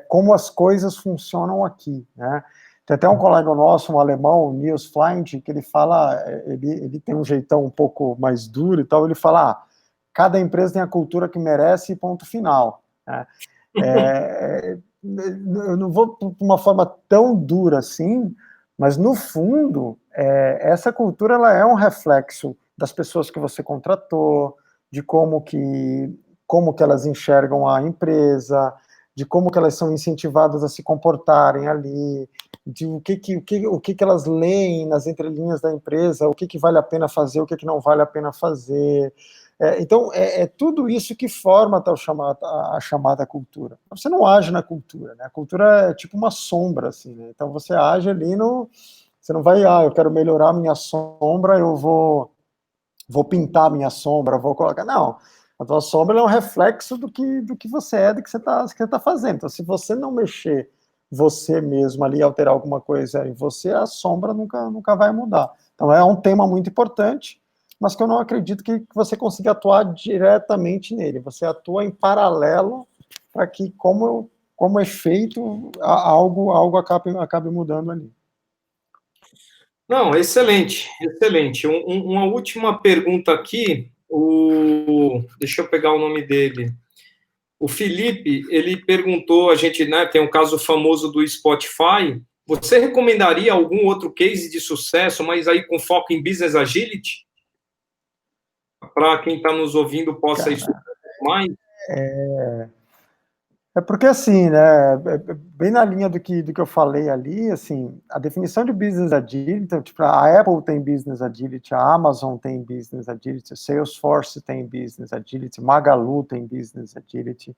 como as coisas funcionam aqui, né? Tem até um colega nosso, um alemão, o Niels Flint, que ele fala, ele tem um jeitão um pouco mais duro e tal, ele fala, cada empresa tem a cultura que merece, ponto final, né? Eu não vou por uma forma tão dura assim, mas no fundo, essa cultura ela é um reflexo das pessoas que você contratou, de como que elas enxergam a empresa, de como que elas são incentivadas a se comportarem ali, de o que elas leem nas entrelinhas da empresa, o que vale a pena fazer, o que não vale a pena fazer. Então, tudo isso que forma a chamada cultura. Você não age na cultura, né? A cultura é tipo uma sombra, assim, né? Então, você age ali no... Você não vai, eu quero melhorar a minha sombra, eu vou pintar a minha sombra, vou colocar... Não, a tua sombra é um reflexo do que você do que você tá fazendo. Então, se você não mexer você mesmo ali, alterar alguma coisa em você, a sombra nunca vai mudar. Então, é um tema muito importante, mas que eu não acredito que você consiga atuar diretamente nele. Você atua em paralelo para que, como efeito, algo acabe mudando ali. Não, excelente, excelente. Uma última pergunta aqui. Deixa eu pegar o nome dele. O Felipe, ele perguntou, a gente, né, tem um caso famoso do Spotify. Você recomendaria algum outro case de sucesso, mas aí com foco em business agility? Para quem está nos ouvindo possa estudar Cara, mais? É porque assim, né, bem na linha do que eu falei ali, assim, a definição de Business Agility, então, tipo, a Apple tem Business Agility, a Amazon tem Business Agility, a Salesforce tem Business Agility, Magalu tem Business Agility,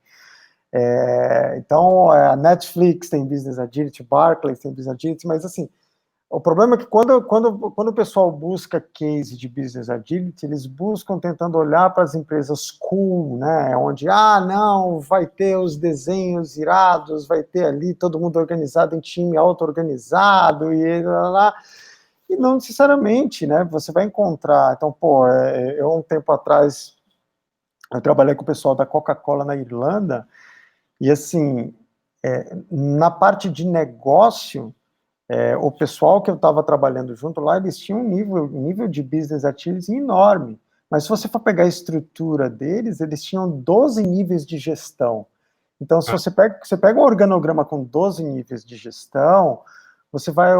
então a Netflix tem Business Agility, Barclays tem Business Agility, mas assim, o problema é que quando o pessoal busca case de business agility, eles buscam tentando olhar para as empresas cool, né? Onde, não, vai ter os desenhos irados, vai ter ali todo mundo organizado em time auto-organizado e lá, lá. E não necessariamente, né? Você vai encontrar. Então, pô, eu um tempo atrás, eu trabalhei com o pessoal da Coca-Cola na Irlanda, e assim, na parte de negócio, o pessoal que eu estava trabalhando junto lá, eles tinham um nível de business activities enorme. Mas se você for pegar a estrutura deles, eles tinham 12 níveis de gestão. Então, se você pega um organograma com 12 níveis de gestão, você vai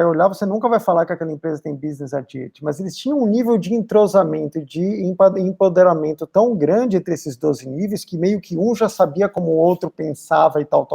olhar, você nunca vai falar que aquela empresa tem business agility, mas eles tinham um nível de entrosamento, de empoderamento tão grande entre esses 12 níveis, que meio que um já sabia como o outro pensava e tal,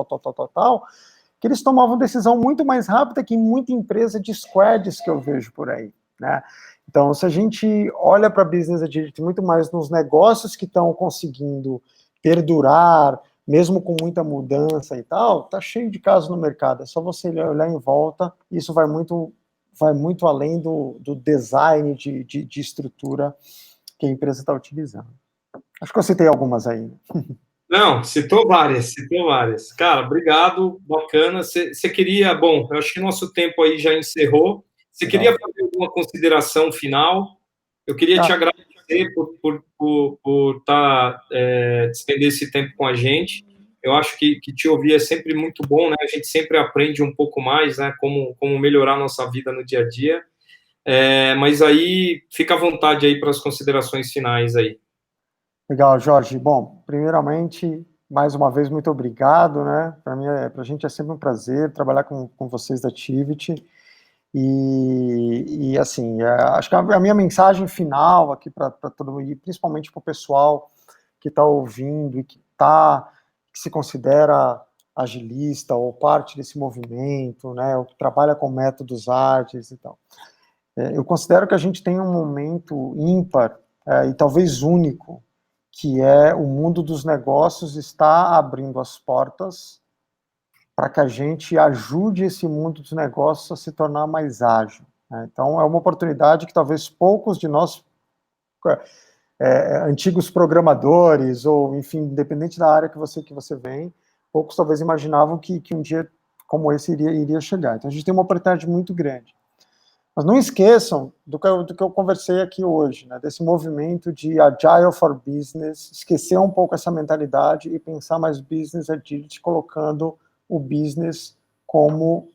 que eles tomavam decisão muito mais rápida que muita empresa de squads que eu vejo por aí, né? Então, se a gente olha para Business Agility muito mais nos negócios que estão conseguindo perdurar, mesmo com muita mudança e tal, tá cheio de casos no mercado. É só você olhar em volta, isso vai muito além do design de estrutura que a empresa está utilizando. Acho que eu citei algumas aí. Não, citou várias, citou várias. Cara, obrigado, bacana. Você queria, bom, eu acho que nosso tempo aí já encerrou. Você queria Legal. fazer alguma consideração final? Eu queria te Ah, agradecer por despender esse tempo com a gente. Eu acho que te ouvir é sempre muito bom, né? A gente sempre aprende um pouco mais, né? Como melhorar a nossa vida no dia a dia. Mas aí, fica à vontade aí para as considerações finais aí. legal, Jorge. Bom, primeiramente, mais uma vez, muito obrigado, né? Para a gente é sempre um prazer trabalhar com vocês da Activity. Assim, acho que a minha mensagem final aqui para todo mundo, e principalmente para o pessoal que está ouvindo e que se considera agilista ou parte desse movimento, né? Ou que trabalha com métodos ágeis e tal. Eu considero que a gente tem um momento ímpar e talvez único, que é o mundo dos negócios está abrindo as portas para que a gente ajude esse mundo dos negócios a se tornar mais ágil, né? Então, é uma oportunidade que talvez poucos de nós, antigos programadores, ou, enfim, independente da área que você vem, poucos talvez imaginavam que um dia como esse iria chegar. Então, a gente tem uma oportunidade muito grande. Mas não esqueçam do que eu conversei aqui hoje, né, desse movimento de Agile for Business, esquecer um pouco essa mentalidade e pensar mais Business Agility, colocando o business como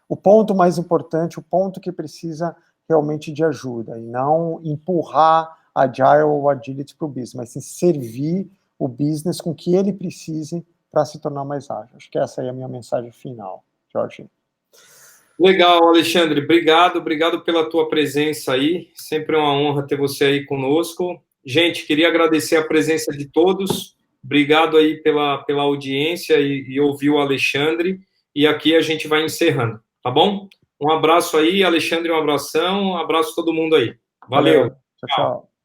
o ponto mais importante, o ponto que precisa realmente de ajuda, e não empurrar Agile ou Agility para o business, mas sim servir o business com o que ele precise para se tornar mais ágil. Acho que essa aí é a minha mensagem final, Jorge. Legal, Alexandre, obrigado pela tua presença aí, sempre uma honra ter você aí conosco. Gente, queria agradecer a presença de todos, obrigado aí pela audiência e ouvir o Alexandre, e aqui a gente vai encerrando, tá bom? Um abraço aí, Alexandre, um abração, um abraço a todo mundo aí. Valeu, Valeu, tchau, tchau. tchau.